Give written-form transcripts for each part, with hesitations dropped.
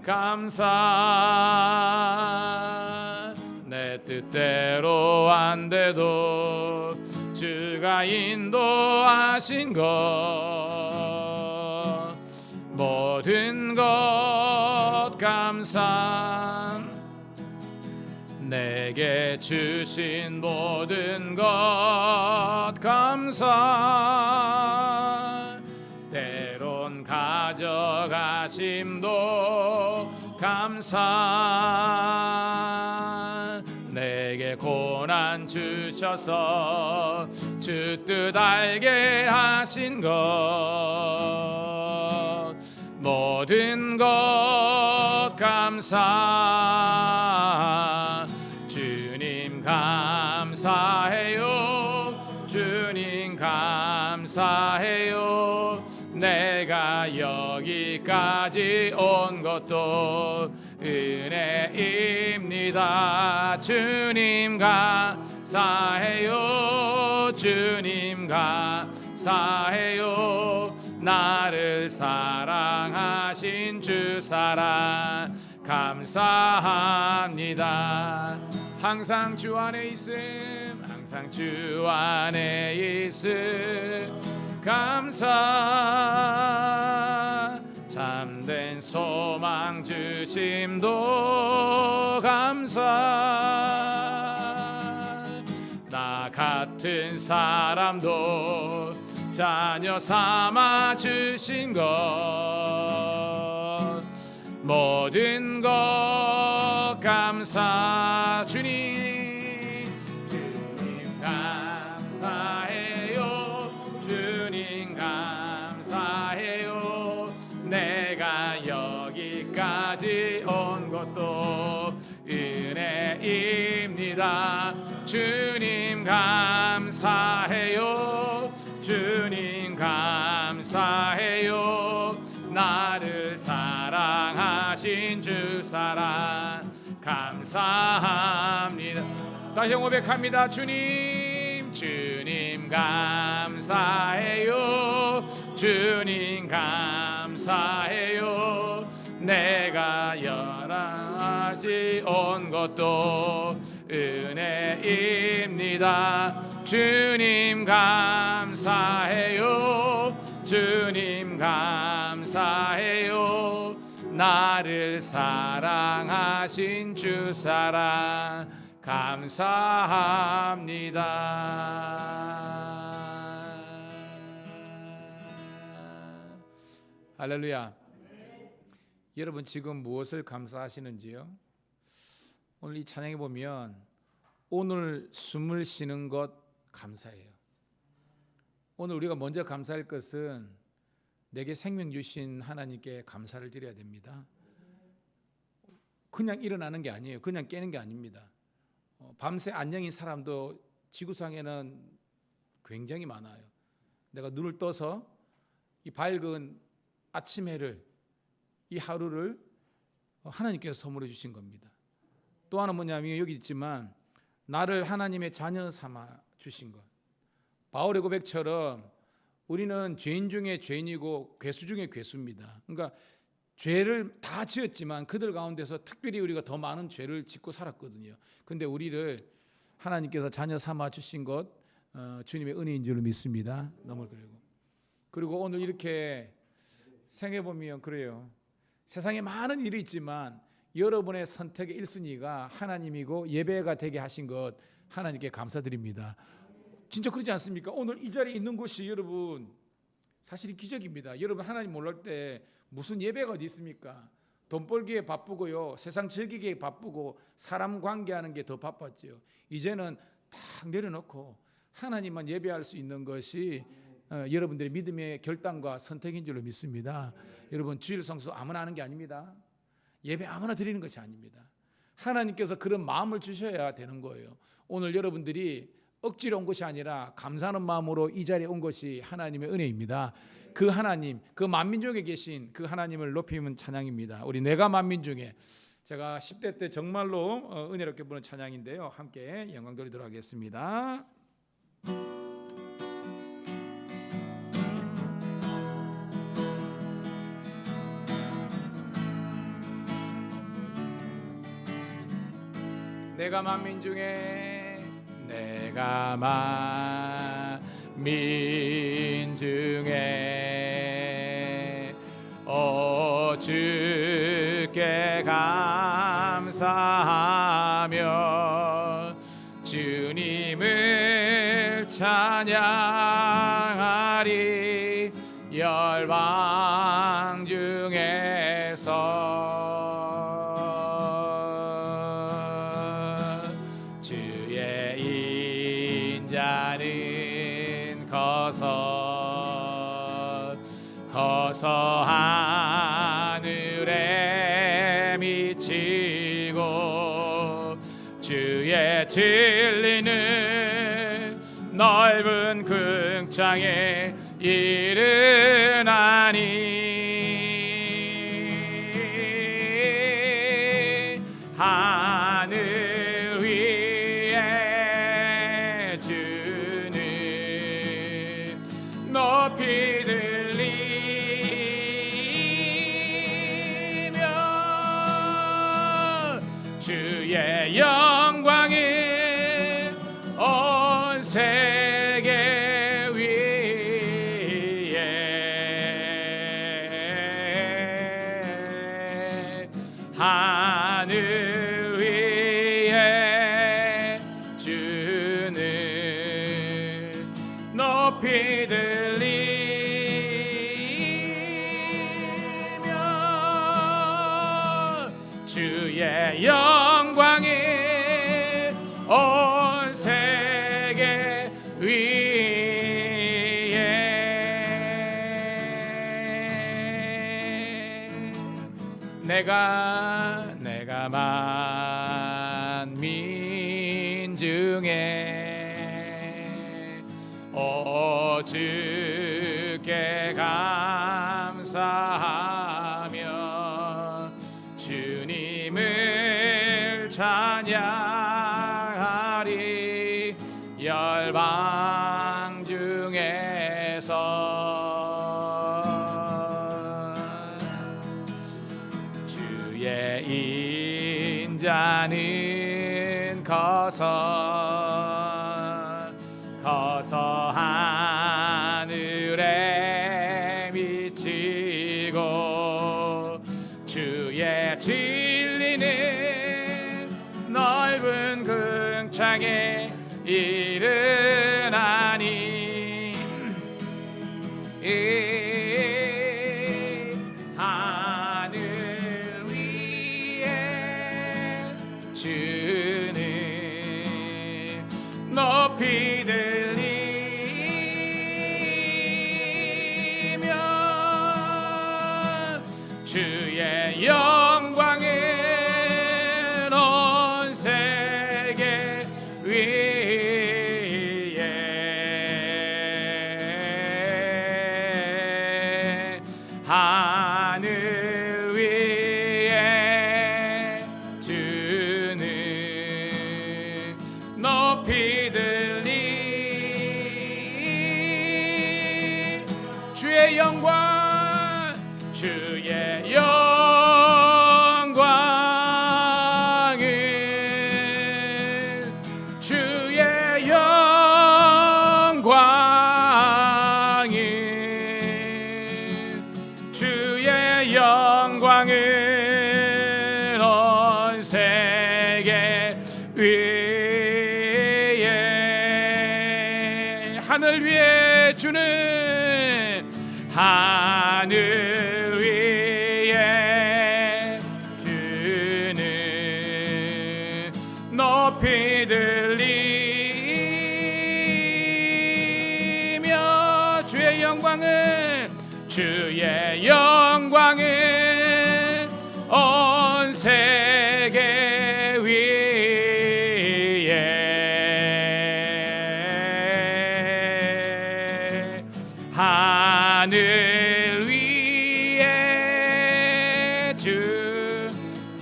감사. 내 뜻대로 안 돼도 주가 인도하신 것 모든 것 감사. 내게 주신 모든 것 감사. 때론 가져가심도 감사. 내게 고난 주셔서 주 뜻 알게 하신 것 모든 것 감사. 주님 감사해요. 주님 감사해요. 내가 여기까지 온 것도 은혜입니다. 주님 감사해요. 주님 감사해요. 나를 사랑하신 주 사랑 감사합니다. 항상 주 안에 있음, 항상 주 안에 있음 감사. 참된 소망 주심도 감사. 나 같은 사람도 자녀 삼아 주신 것 모든 것 감사. 주님 감사해요. 주님 감사해요. 내가 여기까지 온 것도 은혜입니다. 주님 감사해요. 주님 감사해요. 나를 사랑하신 주 사랑 감사합니다. 다시 고백합니다. 주님 주님 감사해요. 주님 감사해요. 내가 여러가지 온 것도 은혜입니다. 주님 감사해요. 주님 감사해요. 나를 사랑하신 주 사랑 감사합니다. 할렐루야. 여러분 지금 무엇을 감사하시는지요? 오늘 이 찬양에 보면 오늘 숨을 쉬는 것 감사해요. 오늘 우리가 먼저 감사할 것은 내게 생명 주신 하나님께 감사를 드려야 됩니다. 그냥 일어나는 게 아니에요. 그냥 깨는 게 아닙니다. 밤새 안녕인 사람도 지구상에는 굉장히 많아요. 내가 눈을 떠서 이 밝은 아침 해를, 이 하루를 하나님께서 선물해 주신 겁니다. 또 하나 뭐냐면 여기 있지만 나를 하나님의 자녀 삼아 주신 것. 바울의 고백처럼 우리는 죄인 중에 죄인이고 괴수 중에 괴수입니다. 그러니까 죄를 다 지었지만 그들 가운데서 특별히 우리가 더 많은 죄를 짓고 살았거든요. 그런데 우리를 하나님께서 자녀 삼아 주신 것 주님의 은혜인 줄 믿습니다. 너무 그리고 오늘 이렇게 생각해 보면 그래요. 세상에 많은 일이 있지만 여러분의 선택의 1순위가 하나님이고 예배가 되게 하신 것 하나님께 감사드립니다. 진짜 그렇지 않습니까? 오늘 이 자리에 있는 것이 여러분 사실 기적입니다. 여러분 하나님 몰랄 때 무슨 예배가 어디 있습니까? 돈 벌기에 바쁘고요. 세상 즐기기에 바쁘고 사람 관계하는 게 더 바빴죠. 이제는 딱 내려놓고 하나님만 예배할 수 있는 것이 여러분들의 믿음의 결단과 선택인 줄로 믿습니다. 여러분 주일 성수 아무나 하는 게 아닙니다. 예배 아무나 드리는 것이 아닙니다. 하나님께서 그런 마음을 주셔야 되는 거예요. 오늘 여러분들이 억지로 온 것이 아니라 감사하는 마음으로 이 자리에 온 것이 하나님의 은혜입니다. 그 하나님, 그 만민중에 계신 그 하나님을 높이는 찬양입니다. 우리 내가 만민중에 제가 10대 때 정말로 은혜롭게 부르는 찬양인데요. 함께 영광 돌리도록 하겠습니다. 내가 만민 중에 내가 만민 중에 주께 감사하며 주님을 찬양하리. 열방 중에서 주의 인자는 커서 하늘에 미치고 주의 진리는 넓은 궁창에 이르나니. 하늘 위에 주는 높이 들리며 주의 영광이 온 세계 위에. 하늘 위에 주는 높이 들리며 주의 영광이 온 세계 위에. 내가 만민 중에 주께 감사하며 주님을 찬양하리. 열방 중에서 주의 인자는 커서 하늘에 미치고 주의 진리는 넓은 궁창에 이르나니. 하늘 위에 주는 높이 들리며 주의 영광은 온 세계 위에. 하늘 위에 주는 높이 들리. 주의 영광 주의 영광은 주의 영광은 주의 영광은 온 세계 위에. 하늘 위에 주는 하늘 위에 주는 높이 들리며 주의 영광은 온 세계 위에. 하늘 위에 주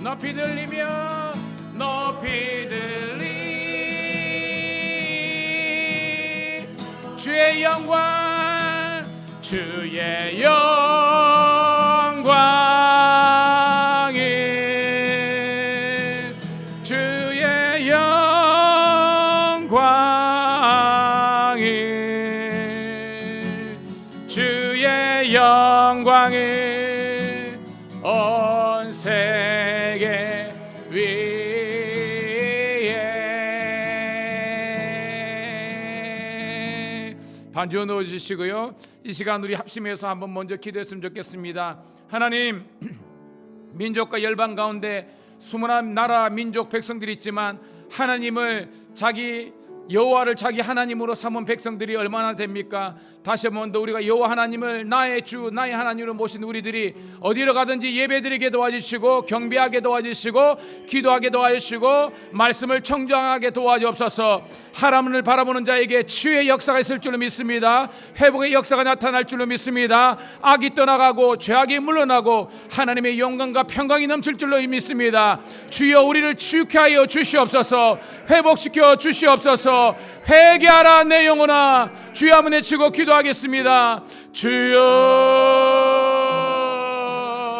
높이 들리며 높이 들리. 주의 영광 주의 영광은 주의 온 세계 위에. 반주 넣어주시고요. 이 시간 우리 합심해서 한번 먼저 기도했으면 좋겠습니다. 하나님, 민족과 열방 가운데 수많은 나라 민족 백성들이 있지만 하나님을 자기 여호와를 자기 하나님으로 삼은 백성들이 얼마나 됩니까? 다시 한번 더 우리가 여호와 하나님을 나의 주 나의 하나님으로 모신 우리들이 어디로 가든지 예배드리게 도와주시고 경배하게 도와주시고 기도하게 도와주시고 말씀을 청정하게 도와주옵소서. 하나님을 바라보는 자에게 치유의 역사가 있을 줄로 믿습니다. 회복의 역사가 나타날 줄로 믿습니다. 악이 떠나가고 죄악이 물러나고 하나님의 영광과 평강이 넘칠 줄로 믿습니다. 주여 우리를 치유케 하여 주시옵소서. 회복시켜 주시옵소서. 회개하라 내 영혼아. 주여 한번 외치고 기도하겠습니다. 주여.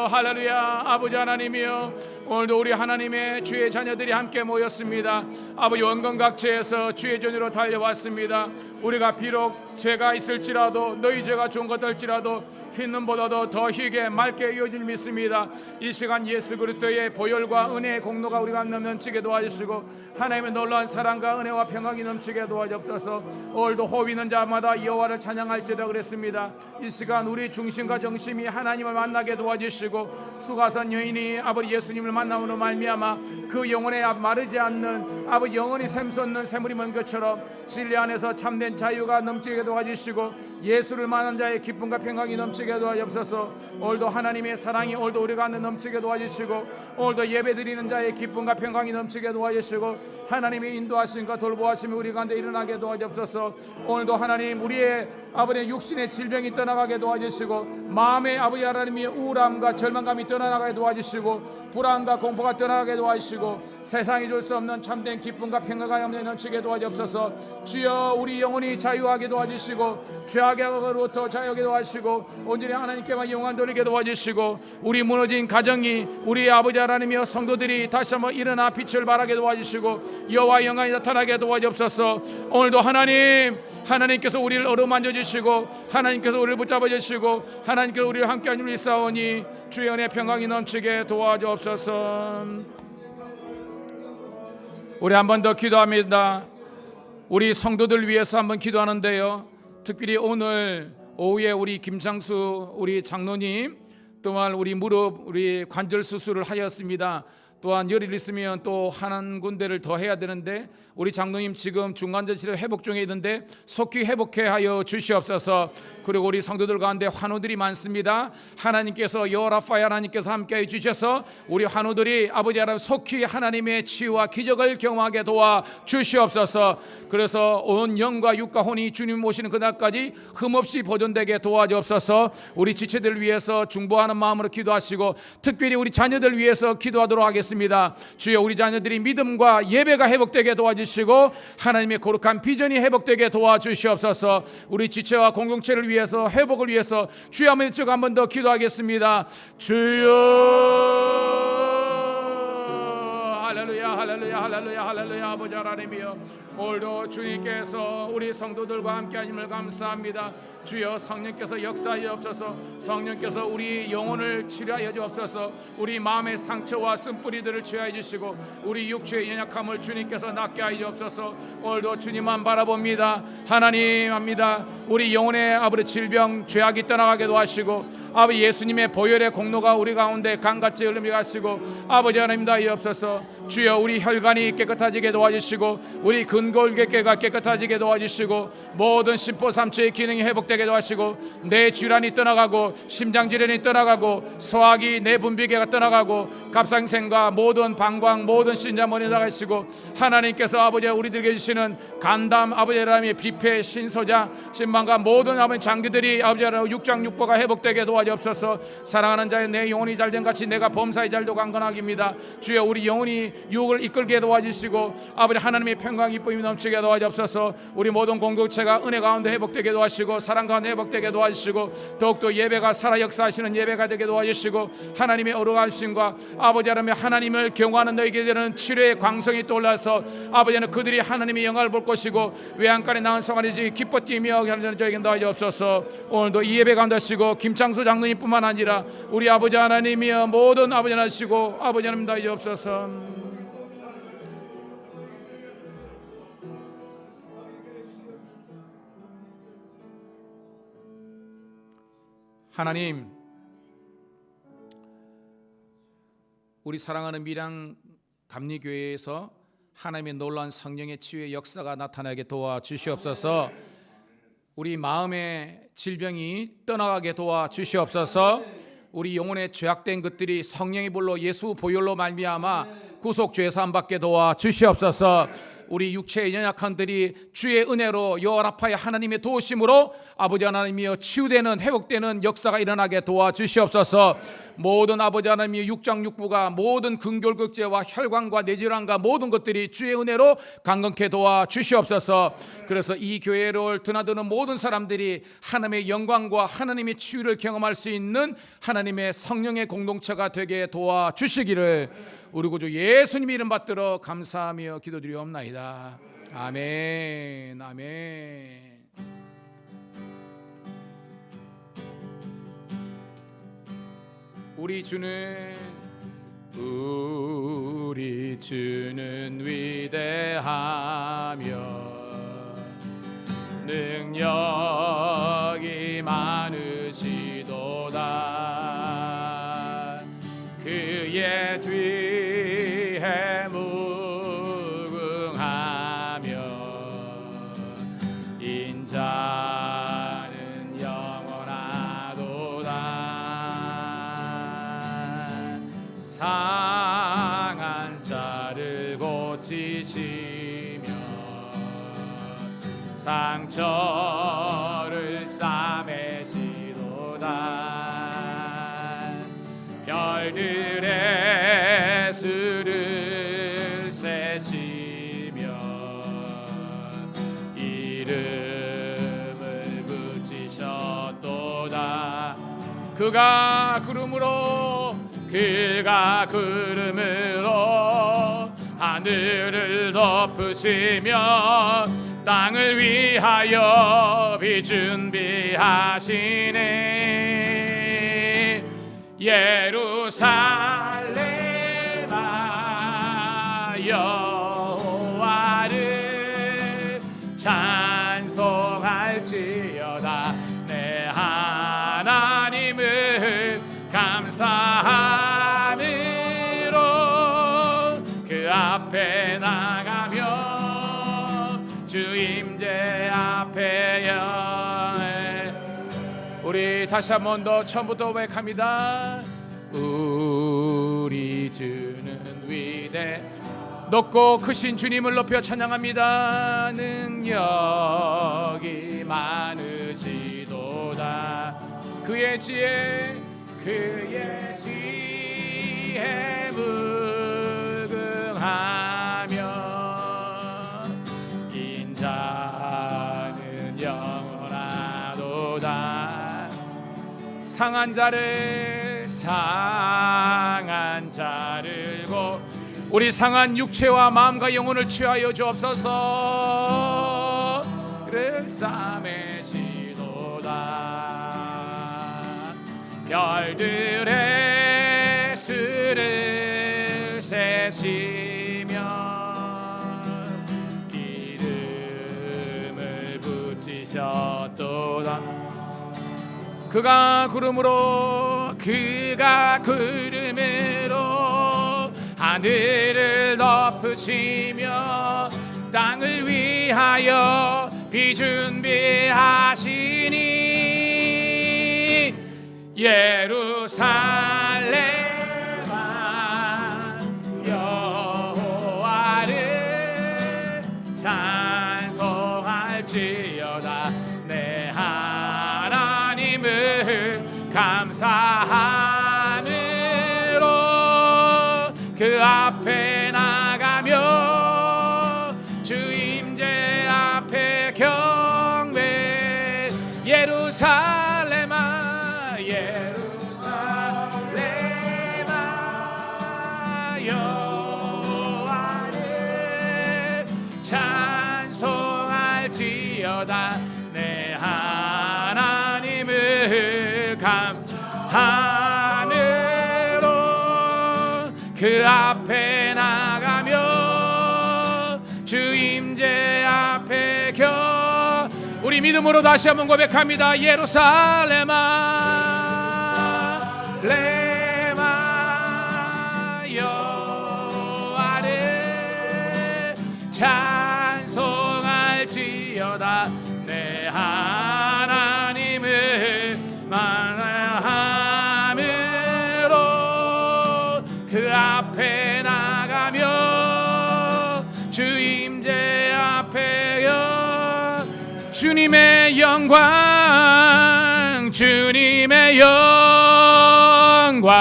할렐루야. 아버지 하나님이여, 오늘도 우리 하나님의 주의 자녀들이 함께 모였습니다. 아버지 원건각체에서 주의 전으로 달려왔습니다. 우리가 비록 죄가 있을지라도 너희 죄가 좋은 것 같을지라도 흰 눈보다도 더 희게 맑게 이어질 믿습니다. 이 시간 예수 그리스도의 보혈과 은혜의 공로가 우리가 넘치게 도와주시고 하나님의 놀라운 사랑과 은혜와 평강이 넘치게 도와주옵소서. 오늘도 호흡 있는 자마다 여호와를 찬양할지다 그랬습니다. 이 시간 우리 중심과 정심이 하나님을 만나게 도와주시고 수가선 여인이 아버지 예수님을 만남으로 말미암아 그 영혼에 마르지 않는 아버지 영혼이 샘솟는 샘물이 먼 것처럼 진리 안에서 참된 자유가 넘치게 도와주시고 예수를 만난 자의 기쁨과 평강이 넘치게 도와주옵소서. 오늘도 하나님의 사랑이 오늘도 우리 가운데 넘치게 도와주시고 오늘도 예배드리는 자의 기쁨과 평강이 넘치게 도와주시고 하나님의 인도하심과 돌보하심이 우리 가운데 일어나게 도와주옵소서. 오늘도 하나님 우리의 아버지의 육신의 질병이 떠나가게 도와주시고 마음의 아버지 하나님의 우울함과 절망감이 떠나가게 도와주시고 불안과 공포가 떠나가게 도와주시고 세상이 줄 수 없는 참된 기쁨과 평강이 넘치게 도와주옵소서. 주여 우리 영혼이 자유하게 도와주시고 죄악으로부터 자유하게 도와주시고 온전히 하나님께만 영광 돌리게 도와주시고 우리 무너진 가정이 우리 아버지 하나님이여 성도들이 다시 한번 일어나 빛을 발하게 도와주시고 여호와의 영광이 나타나게 도와주옵소서. 오늘도 하나님께서 우리를 어루만져 주시고 하나님께서 우리를 붙잡아 주시고 하나님께서 우리와 함께하는 우리 싸우니 주의 은혜 평강이 넘치게 도와주옵소서. 우리 한 번 더 기도합니다. 우리 성도들 위해서 한번 기도하는데요, 특별히 오늘 오후에 우리 김창수 우리 장로님 또한 우리 무릎 우리 관절 수술을 하였습니다. 또한 열일 있으면 또 한 군데를 더 해야 되는데 우리 장로님 지금 중관절 치료 회복 중에 있는데 속히 회복해 하여 주시옵소서. 그리고 우리 성도들 가운데 환우들이 많습니다. 하나님께서 여호라파 하나님께서 함께해 주셔서 우리 환우들이 아버지 하나님 속히 하나님의 치유와 기적을 경험하게 도와 주시옵소서. 그래서 온 영과 육과 혼이 주님 모시는 그날까지 흠없이 보존되게 도와주옵소서. 우리 지체들 위해서 중보하는 마음으로 기도하시고 특별히 우리 자녀들 위해서 기도하도록 하겠습니다. 주여 우리 자녀들이 믿음과 예배가 회복되게 도와주시고 하나님의 거룩한 비전이 회복되게 도와주시옵소서. 우리 지체와 공동체를 위해서 회복을 위해서 주여 한번 더 기도하겠습니다. 주여 할렐루야 할렐루야 할렐루야 할렐루야. 아버지 하나님이여, 오늘도 주님께서 우리 성도들과 함께 하심을 감사합니다. 주여 성령께서 역사하여 주옵소서. 성령께서 우리 영혼을 치료하여 주옵소서. 우리 마음의 상처와 쓴뿌리들을 치유하여 주시고 우리 육체의 연약함을 주님께서 낫게 하여 주옵소서. 오늘도 주님만 바라봅니다. 하나님 합니다. 우리 영혼의 아버지 질병 죄악이 떠나가게 도와주시고 아버지 예수님의 보혈의 공로가 우리 가운데 강같이 흘러게 하시고 아버지 하나님 다 이옵소서. 주여 우리 혈관이 깨끗해지게 도와주시고 우리 근골격계가 깨끗해지게 도와주시고 모든 심포삼초의 기능이 회복되게 도와주시고 내 질환이 떠나가고 심장 질환이 떠나가고 소화기 내분비계가 떠나가고 갑상생과 모든 방광 모든 신장머리 나가시고 하나님께서 아버지 우리들에게 주시는 간담 아버지 하나님의 비폐 신소자 신방과 모든 아버지 장기들이 아버지 하나님 육장육보가 회복되게 도와주옵소서. 사랑하는 자여 내 영혼이 잘된 같이 내가 범사에 잘도 강건하기입니다. 주여 우리 영혼이 유혹을 이끌게 도와주시고 아버지 하나님의 평강 기쁨이 넘치게 도와주옵소서. 우리 모든 공동체가 은혜 가운데 회복되게 도와주시고 사랑 가운데 회복되게 도와주시고 더욱더 예배가 살아 역사하시는 예배가 되게 도와주시고 하나님의 어루하심과 아버지 하나님, 하나님을 경외하는 너희에게는 치료의 광성이 떠올라서 아버지 하나님, 그들이 하나님의 영광을 볼 것이고 외양간에 낳은 성아리지 기뻐 뛰며 하는 저에게 도와주옵소서. 오늘도 이 예배 감당하시고 김창수 장로님뿐만 아니라 우리 아버지 하나님이여 모든 아버지 하시고 아버지 하나님 도와주옵소서. 하나님, 우리 사랑하는 밀양 감리교회에서 하나님의 놀라운 성령의 치유의 역사가 나타나게 도와주시옵소서. 우리 마음의 질병이 떠나가게 도와주시옵소서. 우리 영혼에 죄악된 것들이 성령의 불로 예수 보혈로 말미암아 구속 죄 사함 받게 도와주시옵소서. 우리 육체의 연약한들이 주의 은혜로 여호와라파의 하나님의 도우심으로 아버지 하나님이여 치유되는 회복되는 역사가 일어나게 도와주시옵소서. 모든 아버지 하나님의 육장육부가 모든 근골격제와 혈관과 뇌질환과 모든 것들이 주의 은혜로 강건케 도와주시옵소서. 그래서 이 교회를 드나드는 모든 사람들이 하나님의 영광과 하나님의 치유를 경험할 수 있는 하나님의 성령의 공동체가 되게 도와주시기를 우리 구주 예수님 이름 받들어 감사하며 기도드리옵나이다. 아멘. 아멘. 우리 주는 위대하며 능력이 많으시도다. 그의 뒤에 무궁하며 인자는 영원하도다. 상한 자를 고치시며 상처를 싸매시도다. 별들의 수를 세시며 이름을 붙이셨도다. 그가 구름으로 하늘을 덮으시며 땅을 위하여 비 준비하시네. 예루살렘아 여호와를 찬송할지어다. 내 하나님을 감사함으로 그 앞에 나가며 주 임재 앞에 우리 다시 한 번 더 처음부터 고백합니다. 우리 주는 위대 높고 크신 주님을 높여 찬양합니다. 능력이 많으시도다. 그의 지혜 무궁하며 인자는 영원하도다. 상한 자를 우리 상한 육체와 마음과 영혼을 취하여 주옵소서. 그를 싸매시도다. 별들의 수를 세시며 이름을 붙이셨도다. 그가 구름으로 하늘을 덮으시며 땅을 위하여 비 준비하시니 예루살렘아 여호와를 찬송할지어다. 내 하나님을 감사함으로 그 앞에 나가며 주 임재 앞에 경배. 예루살렘아 갈지어다 내 하나님을 감사함으로 그 앞에 나가며 주 임재 앞에 우리 믿음으로 다시 한번 고백합니다. 예루살렘아 레마 여호와를 찬송할지어다 내 하나님을 만남으로 그 앞에 나가며 주 임재 앞에 주님의 영광 주님의 영광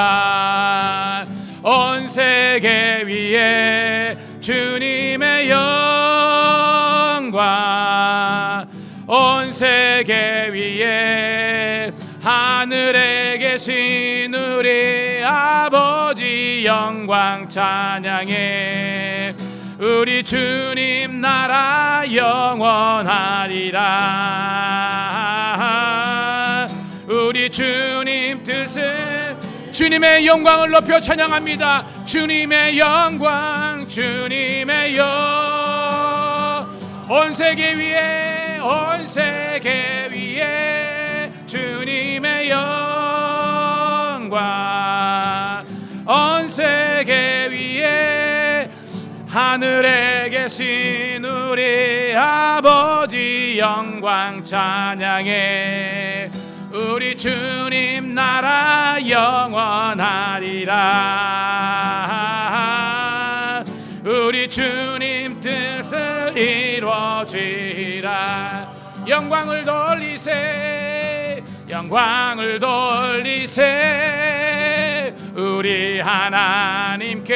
온 세계 위에 주님의 영광 온 세계 위에 하늘에 계신 우리 아버지 영광 찬양해 우리 주님 나라 영원하리라 우리 주님 뜻은 주님의 영광을 높여 찬양합니다. 주님의 영광 주님의 온 세계 위에 온 세계 위에 주님의 영광 온 세계 위에 하늘에 계신 우리 아버지 영광 찬양해 우리 주님 나라 영원하리라 우리 주님 뜻을 이루어지라 영광을 돌리세 영광을 돌리세 우리 하나님께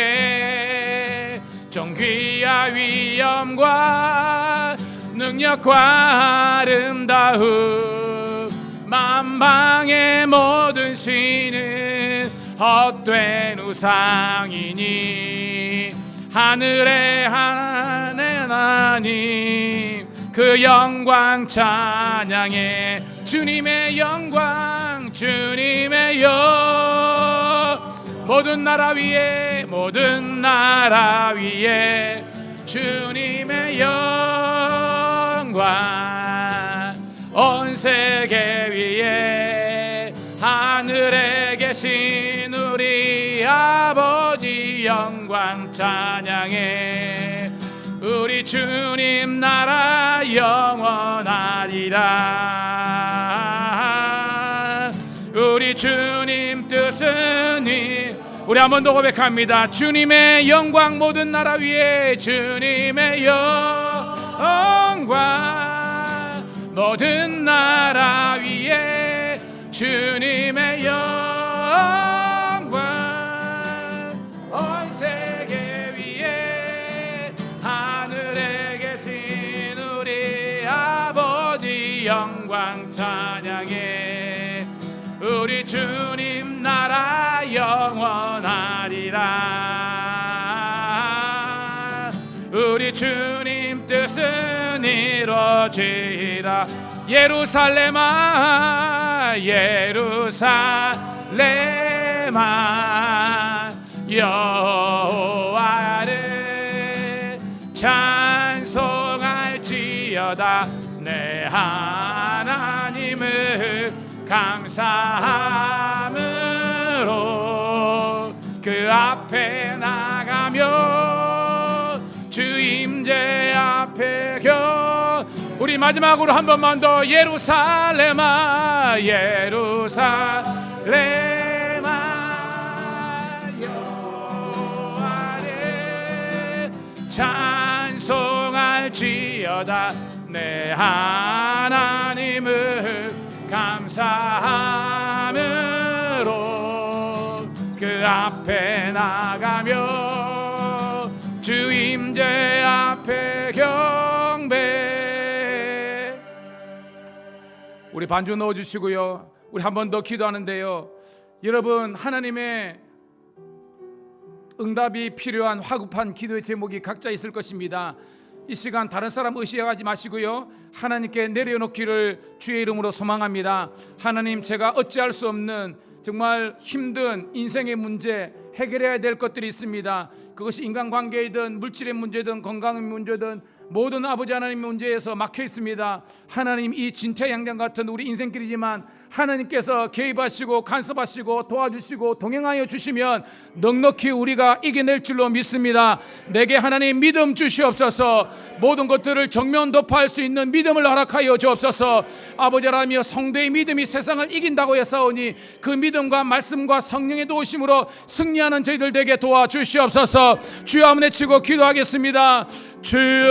존귀와 위엄과 능력과 아름다움 만방의 모든 신은 헛된 우상이니 하늘의 하나님 그 영광 찬양해 주님의 영광 주님의 모든 나라 위에 모든 나라 위에 주님의 영광 온 세계 위에 하늘에 계신 우리 아버지 영광 찬양해 우리 주님 나라 영원하리라 우리 주님 뜻은 우리 한 번 더 고백합니다. 주님의 영광 모든 나라 위에 주님의 영광 모든 나라 위에 주님의 영광 온 세계 위에 하늘에 계신 우리 아버지 영광 찬양해 우리 주님 나라 영원하리라 우리 주님 뜻은 이루어지라 예루살렘아 예루살렘아 여호와를 찬송할지어다 내 하나님을 감사함으로 그 앞에 나가며 주 임재 앞에 우리 마지막으로 한 번만 더 예루살렘아 예루살렘아 여호와를 찬송할지어다 내 하나님을 감사함으로 그 앞에 나가며 주 임재 앞에 경배 우리 반주 넣어주시고요 우리 한 번 더 기도하는데요 여러분 하나님의 응답이 필요한 화급한 기도의 제목이 각자 있을 것입니다 이 시간 다른 사람 의식하지 마시고요, 하나님께 내려놓기를 주의 이름으로 소망합니다. 하나님, 제가 어찌할 수 없는 정말 힘든 인생의 문제, 해결해야 될 것들이 있습니다. 그것이 인간관계이든 물질의 문제든 건강의 문제든 모든 아버지 하나님의 문제에서 막혀 있습니다. 하나님, 이 진퇴양난 같은 우리 인생길이지만 하나님께서 개입하시고 간섭하시고 도와주시고 동행하여 주시면 넉넉히 우리가 이겨낼 줄로 믿습니다. 내게 하나님 믿음 주시옵소서. 모든 것들을 정면 돌파할 수 있는 믿음을 허락하여 주옵소서. 아버지 하나님, 성도의 믿음이 세상을 이긴다고 했사오니 그 믿음과 말씀과 성령의 도우심으로 승리하는 저희들 되게 도와주시옵소서. 주여 한번 외치고 기도하겠습니다. 주여,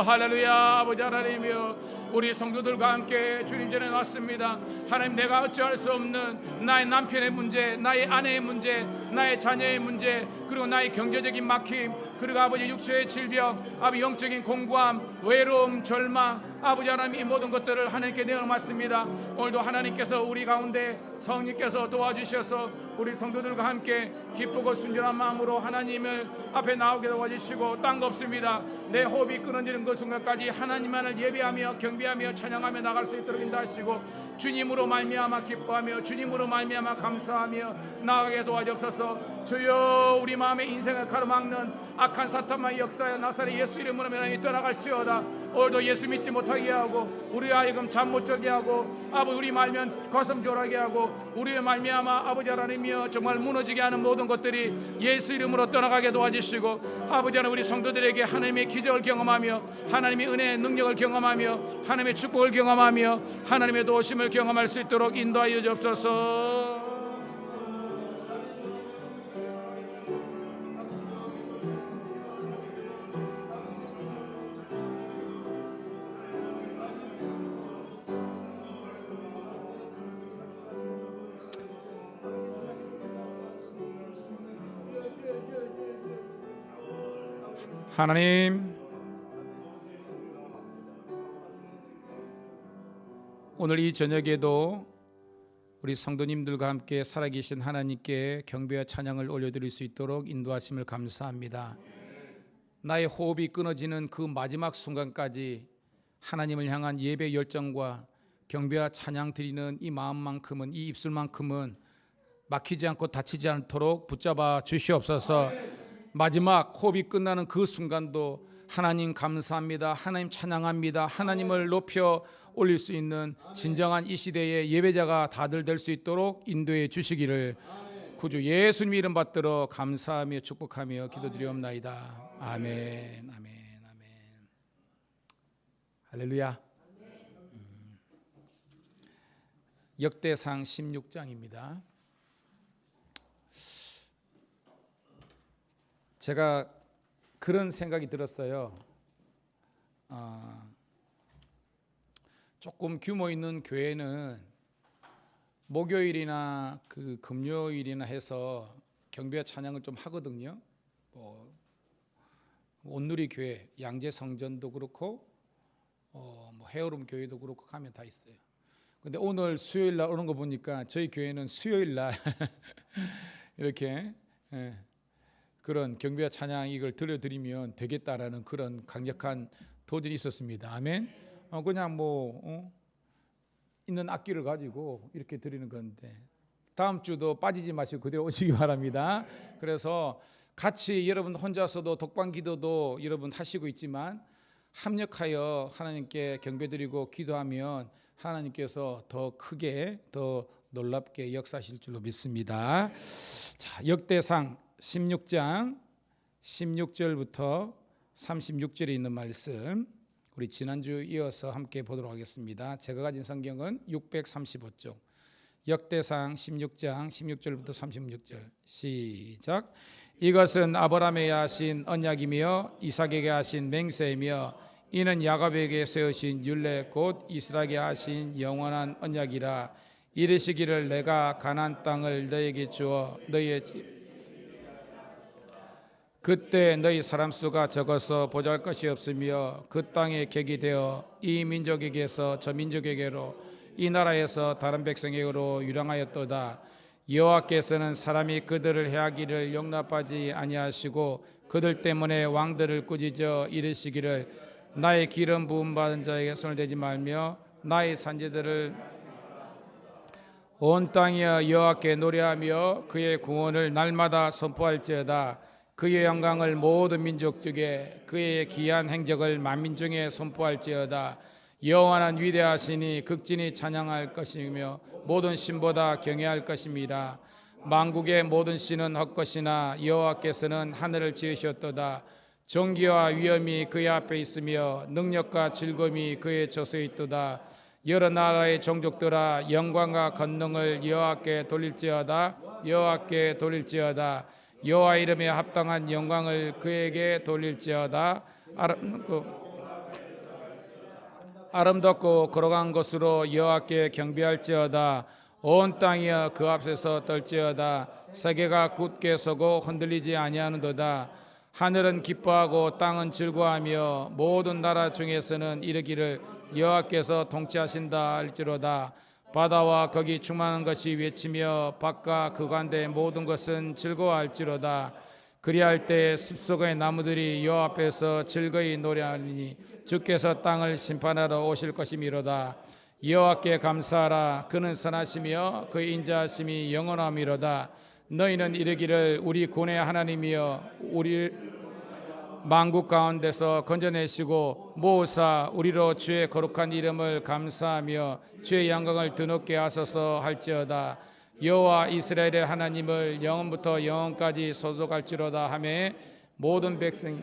할렐루야. 아버지 하나님이여, 우리 성도들과 함께 주님 전에 왔습니다. 하나님, 내가 어찌할 수 없는 나의 남편의 문제, 나의 아내의 문제, 나의 자녀의 문제, 그리고 나의 경제적인 막힘, 그리고 아버지 육체의 질병, 아버지 영적인 공고함, 외로움, 절망, 아버지 하나님, 이 모든 것들을 하나님께 내어놓았습니다. 오늘도 하나님께서 우리 가운데 성령께서 도와주셔서 우리 성도들과 함께 기쁘고 순전한 마음으로 하나님을 앞에 나오게 도와주시고, 딴 거 없습니다. 내 호흡이 끊어지는 그 순간까지 하나님만을 예배하며 경배하며 찬양하며 나갈 수 있도록 인도하시고, 주님으로 말미암아 기뻐하며 주님으로 말미암아 감사하며 나아가게 도와주옵소서. 주여, 우리 마음의 인생을 가로막는 악한 사탄만의 역사에 나사렛 예수 이름으로 명하여 떠나갈지어다. 오늘도 예수 믿지 못하게 하고 우리 하여금 잠 못 자게 하고 아버지 우리 말면 과성졸하게 하고 우리의 말미암아 아버지 하나님이여 정말 무너지게 하는 모든 것들이 예수 이름으로 떠나가게 도와주시고, 아버지 하나님, 우리 성도들에게 하나님의 기적을 경험하며 하나님의 은혜의 능력을 경험하며 하나님의 축복을 경험하며 하나님의 도우심을 경험할 수 있도록 인도하여 주옵소서. 하나님, 오늘 이 저녁에도 우리 성도님들과 함께 살아계신 하나님께 경배와 찬양을 올려드릴 수 있도록 인도하심을 감사합니다. 나의 호흡이 끊어지는 그 마지막 순간까지 하나님을 향한 예배 열정과 경배와 찬양 드리는 이 마음만큼은, 이 입술만큼은 막히지 않고 다치지 않도록 붙잡아 주시옵소서. 마지막 호흡이 끝나는 그 순간도 하나님 감사합니다, 하나님 찬양합니다, 하나님을 높여 올릴 수 있는 진정한 이 시대의 예배자가 다들 될 수 있도록 인도해 주시기를 구주 예수님 이름 받들어 감사하며 축복하며 기도드리옵나이다. 아멘, 아멘, 아멘. 할렐루야. 역대상 16장입니다. 제가 그런 생각이 들었어요. 조금 규모 있는 교회는 목요일이나 그 금요일이나 해서 경배와 찬양을 좀 하거든요. 온누리 교회, 양재 성전도 그렇고 해오름 교회도 그렇고 하면 다 있어요. 근데 오늘 수요일 날 오는 거 보니까 저희 교회는 수요일 날 이렇게 그런 경배와 찬양 이걸 들려드리면 되겠다라는 그런 강력한 도전이 있었습니다. 아멘. 그냥 있는 악기를 가지고 이렇게 드리는 건데, 다음 주도 빠지지 마시고 그대로 오시기 바랍니다. 그래서 같이 여러분 혼자서도 독방기도도 여러분 하시고 있지만 합력하여 하나님께 경배드리고 기도하면 하나님께서 더 크게 더 놀랍게 역사하실 줄로 믿습니다. 자, 역대상 16장 16절부터 36절에 있는 말씀, 우리 지난주 이어서 함께 보도록 하겠습니다. 제가 가진 성경은 635쪽, 역대상 16장 16절부터 36절 시작. 이것은 아브라함에게 하신 언약이며 이삭에게 하신 맹세이며 이는 야곱에게 세우신 율례 곧 이스라엘에게 하신 영원한 언약이라. 이르시기를 내가 가나안 땅을 너에게 주어 너희의 그때 너희 사람 수가 적어서 보잘 것이 없으며 그 땅에 객이 되어 이 민족에게서 저 민족에게로 이 나라에서 다른 백성에게로 유랑하였도다. 여호와께서는 사람이 그들을 해하기를 용납하지 아니하시고 그들 때문에 왕들을 꾸짖어 이르시기를 나의 기름 부음 받은 자에게 손을 대지 말며 나의 산지들을 온 땅이여 여호와께 노래하며 그의 구원을 날마다 선포할지어다. 그의 영광을 모든 민족 중에 그의 기한 행적을 만민 중에 선포할지어다. 여호와는 위대하시니 극진히 찬양할 것이며 모든 신보다 경외할 것입니다. 만국의 모든 신은 헛것이나 여호와께서는 하늘을 지으셨도다. 존귀와 위엄이 그의 앞에 있으며 능력과 즐거움이 그의 저서에 있도다. 여러 나라의 종족들아 영광과 권능을 여호와께 돌릴지어다. 여호와께 돌릴지어다. 여호와 이름에 합당한 영광을 그에게 돌릴지어다. 아름답고 거룩한 것으로 여호와께 경배할지어다. 온 땅이여 그 앞에서 떨지어다. 세계가 굳게 서고 흔들리지 아니하는도다. 하늘은 기뻐하고 땅은 즐거워하며 모든 나라 중에서는 이르기를 여호와께서 통치하신다 할지로다. 바다와 거기 충만한 것이 외치며 밭과 그 가운데 모든 것은 즐거워할지로다. 그리할 때 숲속의 나무들이 여호와 앞에서 즐거이 노래하리니 주께서 땅을 심판하러 오실 것이미로다. 여호와께 감사하라. 그는 선하시며 그의 인자하심이 영원하미로다. 너희는 이르기를 우리 군의 하나님이여 우리 만국 가운데서 건져내시고 모으사 우리로 주의 거룩한 이름을 감사하며 주의 영광을 드높게 하소서 할지어다. 여호와 이스라엘의 하나님을 영원부터 영원까지 소속할지로다 하매 모든 백성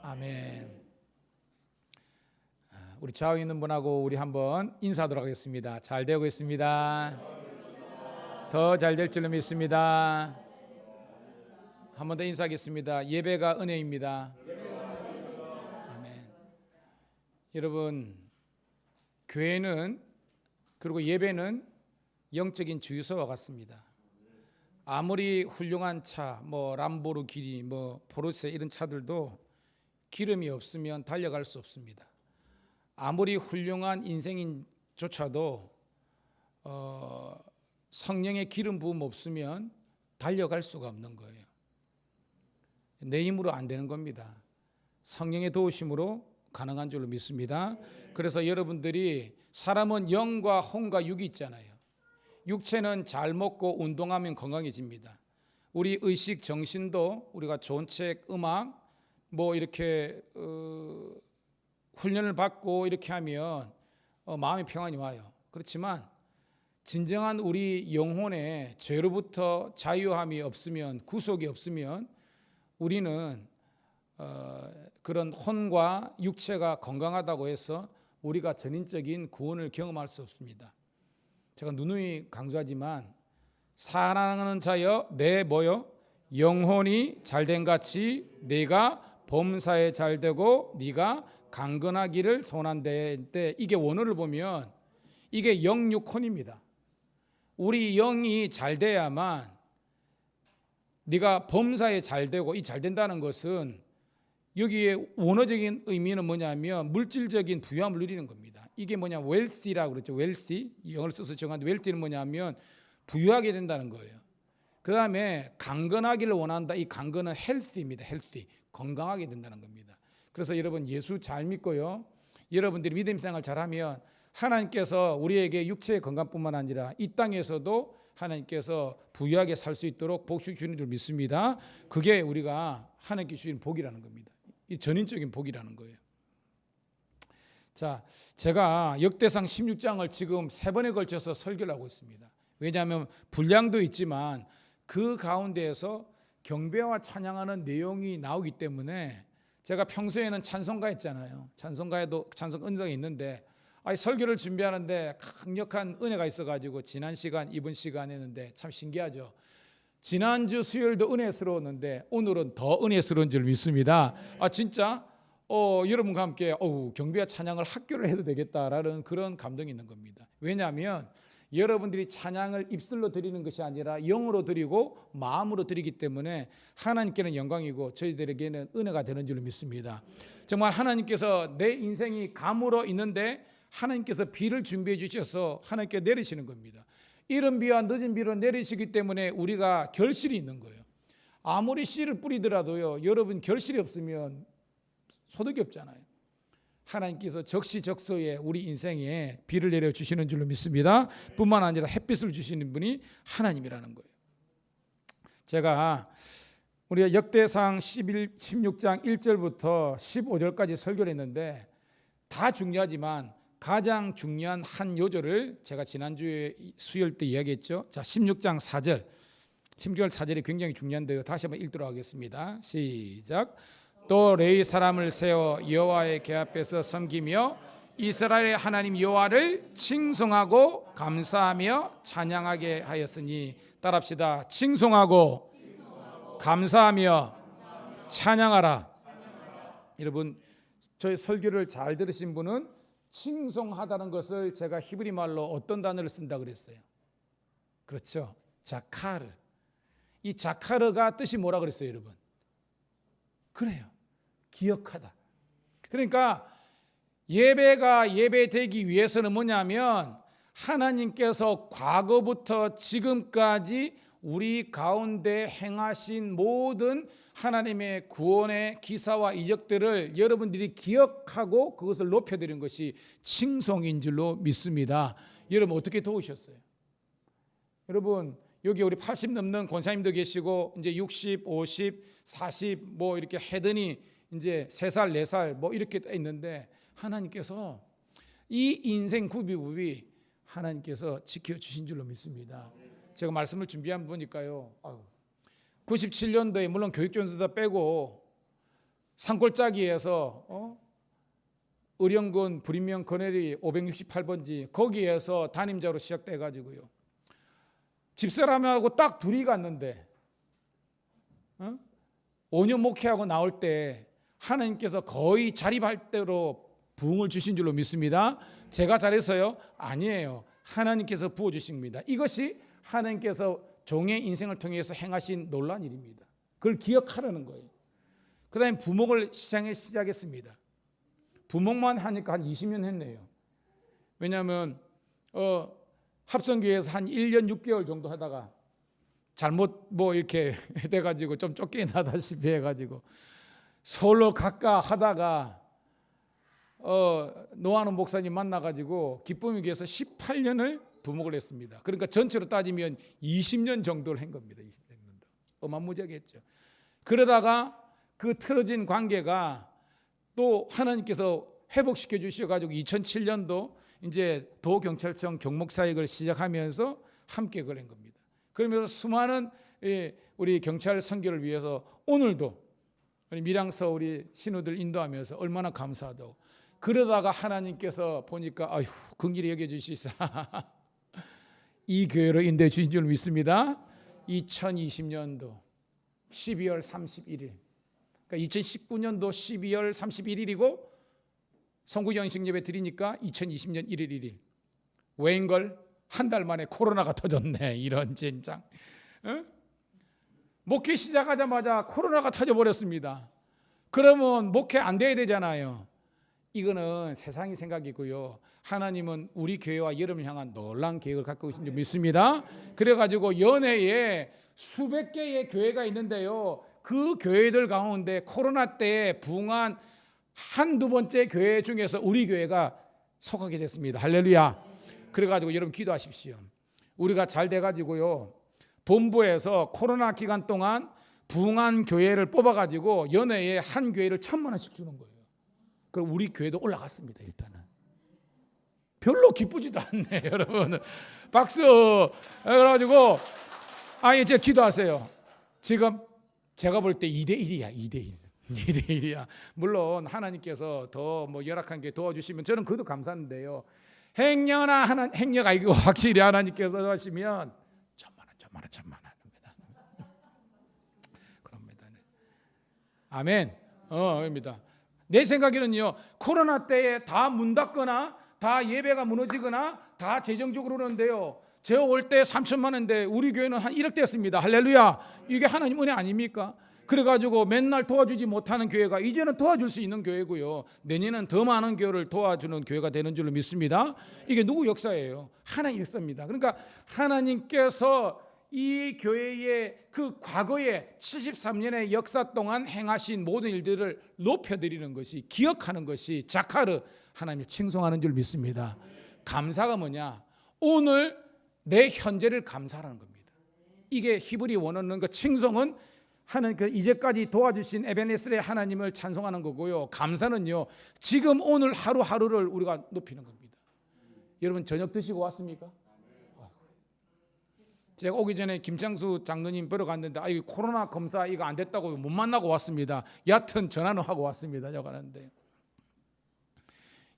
아멘. 우리 좌우에 있는 분하고 우리 한번 인사하도록 하겠습니다. 잘 되고 있습니다. 더 잘 될 줄로 믿습니다. 한 번 더 인사하겠습니다. 예배가 은혜입니다. 아멘. 여러분, 교회는 그리고 예배는 영적인 주유소와 같습니다. 아무리 훌륭한 차, 람보르기니, 포르쉐 이런 차들도 기름이 없으면 달려갈 수 없습니다. 아무리 훌륭한 인생인조차도 성령의 기름 부음 없으면 달려갈 수가 없는 거예요. 내 힘으로 안 되는 겁니다. 성령의 도우심으로 가능한 줄로 믿습니다. 그래서 여러분들이 사람은 영과 혼과 육이 있잖아요. 육체는 잘 먹고 운동하면 건강해집니다. 우리 의식, 정신도 우리가 좋은 책, 음악 이렇게 훈련을 받고 이렇게 하면 마음의 평안이 와요. 그렇지만 진정한 우리 영혼에 죄로부터 자유함이 없으면, 구속이 없으면 우리는 그런 혼과 육체가 건강하다고 해서 우리가 전인적인 구원을 경험할 수 없습니다. 제가 누누이 강조하지만 사랑하는 자여 내 영혼이 잘된 같이 네가 범사에 잘되고 네가 강건하기를 소원한데, 이게 원어를 보면 이게 영육혼입니다. 우리 영이 잘 돼야만 네가 범사에 잘되고, 이 잘된다는 것은 여기에 원어적인 의미는 뭐냐면 물질적인 부유함을 누리는 겁니다. 이게 뭐냐, wealthy라고 그러죠. wealthy, 영어를 써서 정한 wealthy는 뭐냐면 부유하게 된다는 거예요. 그 다음에 강건하기를 원한다. 이 강건은 healthy입니다. healthy, 건강하게 된다는 겁니다. 그래서 여러분 예수 잘 믿고요, 여러분들이 믿음 생활 잘하면 하나님께서 우리에게 육체의 건강뿐만 아니라 이 땅에서도 하나님께서 부유하게 살 수 있도록 복 주시는 줄 믿습니다. 그게 우리가 하나님께 주신 복이라는 겁니다. 이 전인적인 복이라는 거예요. 자, 제가 역대상 16장을 지금 3번에 걸쳐서 설교를 하고 있습니다. 왜냐하면 분량도 있지만 그 가운데에서 경배와 찬양하는 내용이 나오기 때문에, 제가 평소에는 찬송가 했잖아요. 찬송가에도 찬송 은성이 있는데 설교를 준비하는데 강력한 은혜가 있어가지고 지난 시간, 이번 시간 했는데 참 신기하죠. 지난주 수요일도 은혜스러웠는데 오늘은 더 은혜스러운 줄 믿습니다. 진짜 여러분과 함께 경배와 찬양을 학교를 해도 되겠다라는 그런 감동이 있는 겁니다. 왜냐하면 여러분들이 찬양을 입술로 드리는 것이 아니라 영으로 드리고 마음으로 드리기 때문에 하나님께는 영광이고 저희들에게는 은혜가 되는 줄 믿습니다. 정말 하나님께서 내 인생이 감으로 있는데 하나님께서 비를 준비해 주셔서 하나님께 내리시는 겁니다. 이른 비와 늦은 비로 내리시기 때문에 우리가 결실이 있는 거예요. 아무리 씨를 뿌리더라도요, 여러분 결실이 없으면 소득이 없잖아요. 하나님께서 적시적소에 우리 인생에 비를 내려 주시는 줄로 믿습니다. 뿐만 아니라 햇빛을 주시는 분이 하나님이라는 거예요. 제가 우리가 역대상 16장 1절부터 15절까지 설교를 했는데 다 중요하지만 가장 중요한 한 요절을 제가 지난주에 수요일 때 이야기했죠. 자, 16장 4절. 16절 4절이 굉장히 중요한데요. 다시 한번 읽도록 하겠습니다. 시작. 또 레위 사람을 세워 여호와의 궤 앞에서 섬기며 이스라엘의 하나님 여호와를 칭송하고 감사하며 찬양하게 하였으니, 따라합시다. 칭송하고 감사하며 찬양하라. 여러분, 저희 설교를 잘 들으신 분은 칭송하다는 것을 제가 히브리 말로 어떤 단어를 쓴다 그랬어요? 그렇죠. 자카르. 이 자카르가 뜻이 뭐라 그랬어요, 여러분? 그래요. 기억하다. 그러니까 예배가 예배되기 위해서는 뭐냐면 하나님께서 과거부터 지금까지 우리 가운데 행하신 모든 하나님의 구원의 기사와 이적들을 여러분들이 기억하고 그것을 높여드리는 것이 칭송인 줄로 믿습니다. 여러분 어떻게 도우셨어요? 여러분 여기 우리 80 넘는 권사님도 계시고 이제 60, 50, 40 뭐 이렇게 해더니 이제 3살, 4살 뭐 이렇게 있는데 하나님께서 이 인생 구비구비 하나님께서 지켜주신 줄로 믿습니다. 제가 말씀을 준비한 보니까요, 97년도에 물론 교육전수다 빼고 산골짜기에서 의령군 불임명 거네리 568번지 거기에서 담임자로 시작돼 가지고요, 집사람하고 딱 둘이 갔는데 5년 목회하고 나올 때 하나님께서 거의 자립할 대로 부흥을 주신 줄로 믿습니다. 제가 잘해서요? 아니에요. 하나님께서 부어주신 겁니다. 이것이 하나님께서 종의 인생을 통해서 행하신 놀라운 일입니다. 그걸 기억하라는 거예요. 그 다음에 부목을 시작했습니다. 부목만 하니까 한 20년 했네요. 왜냐하면 합성교회에서 한 1년 6개월 정도 하다가 잘못 뭐 이렇게 돼가지고 좀 쫓겨나다시피 해가지고 서울로 갈까 하다가 노아는 목사님 만나가지고 기쁨이 위해서 18년을 부목을 했습니다. 그러니까 전체로 따지면 20년 정도를 한 겁니다. 20년. 어마무지하겠죠. 그러다가 그 틀어진 관계가 또 하나님께서 회복시켜 주셔가지고 2007년도 이제 도경찰청 경목사역을 시작하면서 함께 그걸 한 겁니다. 그러면서 수많은 우리 경찰 선교를 위해서 오늘도 우리 밀양서 우리 신우들 인도하면서 얼마나 감사하다고. 그러다가 하나님께서 보니까 아휴 긍휼히 여겨주시사 이 교회로 인도해 주신 줄 믿습니다. 2020년도 12월 31일 그러니까 2019년도 12월 31일이고 성구경식 예배 드리니까 2020년 1월 1일 왜인걸 한 달 만에 코로나가 터졌네. 이런 젠장. 목회 시작하자마자 코로나가 터져버렸습니다. 그러면 목회 안 돼야 되잖아요. 이거는 세상의 생각이고요. 하나님은 우리 교회와 여러분을 향한 놀라운 계획을 갖고 계신 줄 믿습니다. 그래가지고 연해에 수백 개의 교회가 있는데요, 그 교회들 가운데 코로나 때 부흥한 한두 번째 교회 중에서 우리 교회가 속하게 됐습니다. 할렐루야. 그래가지고 여러분 기도하십시오. 우리가 잘 돼가지고요, 본부에서 코로나 기간 동안 부흥한 교회를 뽑아가지고 연해에 한 교회를 1,000만 원씩 주는 거예요. 그럼 우리 교회도 올라갔습니다. 일단은 별로 기쁘지도 않네 여러분. 박수. 그래가지고 이제 기도하세요. 지금 제가 볼 때 2대1이야. 2대1이야. 물론 하나님께서 더 뭐 열악한 게 도와주시면 저는 그것도 감사한데요, 행여나 행여가 이거 확실히 하나님께서 하시면 1,000만 원 합니다. 그럽니다. 아멘. 입니다. 내 생각에는요, 코로나 때에 다 문 닫거나 다 예배가 무너지거나 다 재정적으로 그러는데요, 저 올 때 3천만 원인데 우리 교회는 한 1억 됐습니다. 할렐루야. 이게 하나님 은혜 아닙니까? 그래가지고 맨날 도와주지 못하는 교회가 이제는 도와줄 수 있는 교회고요, 내년에는 더 많은 교회를 도와주는 교회가 되는 줄로 믿습니다. 이게 누구 역사예요? 하나님 역사입니다. 그러니까 하나님께서 이 교회의 그 과거의 73년의 역사 동안 행하신 모든 일들을 높여드리는 것이, 기억하는 것이 자카르, 하나님을 칭송하는 줄 믿습니다. 감사가 뭐냐? 오늘 내 현재를 감사하는 겁니다. 이게 히브리 원어는 그 칭송은 하는 그 이제까지 도와주신 에베네셀의 하나님을 찬송하는 거고요. 감사는요, 지금 오늘 하루하루를 우리가 높이는 겁니다. 여러분 저녁 드시고 왔습니까? 제가 오기 전에 김창수 장로님 뵈러 갔는데 이 코로나 검사 이거 안 됐다고 못 만나고 왔습니다. 여하튼 전화는 하고 왔습니다. 제가 가는데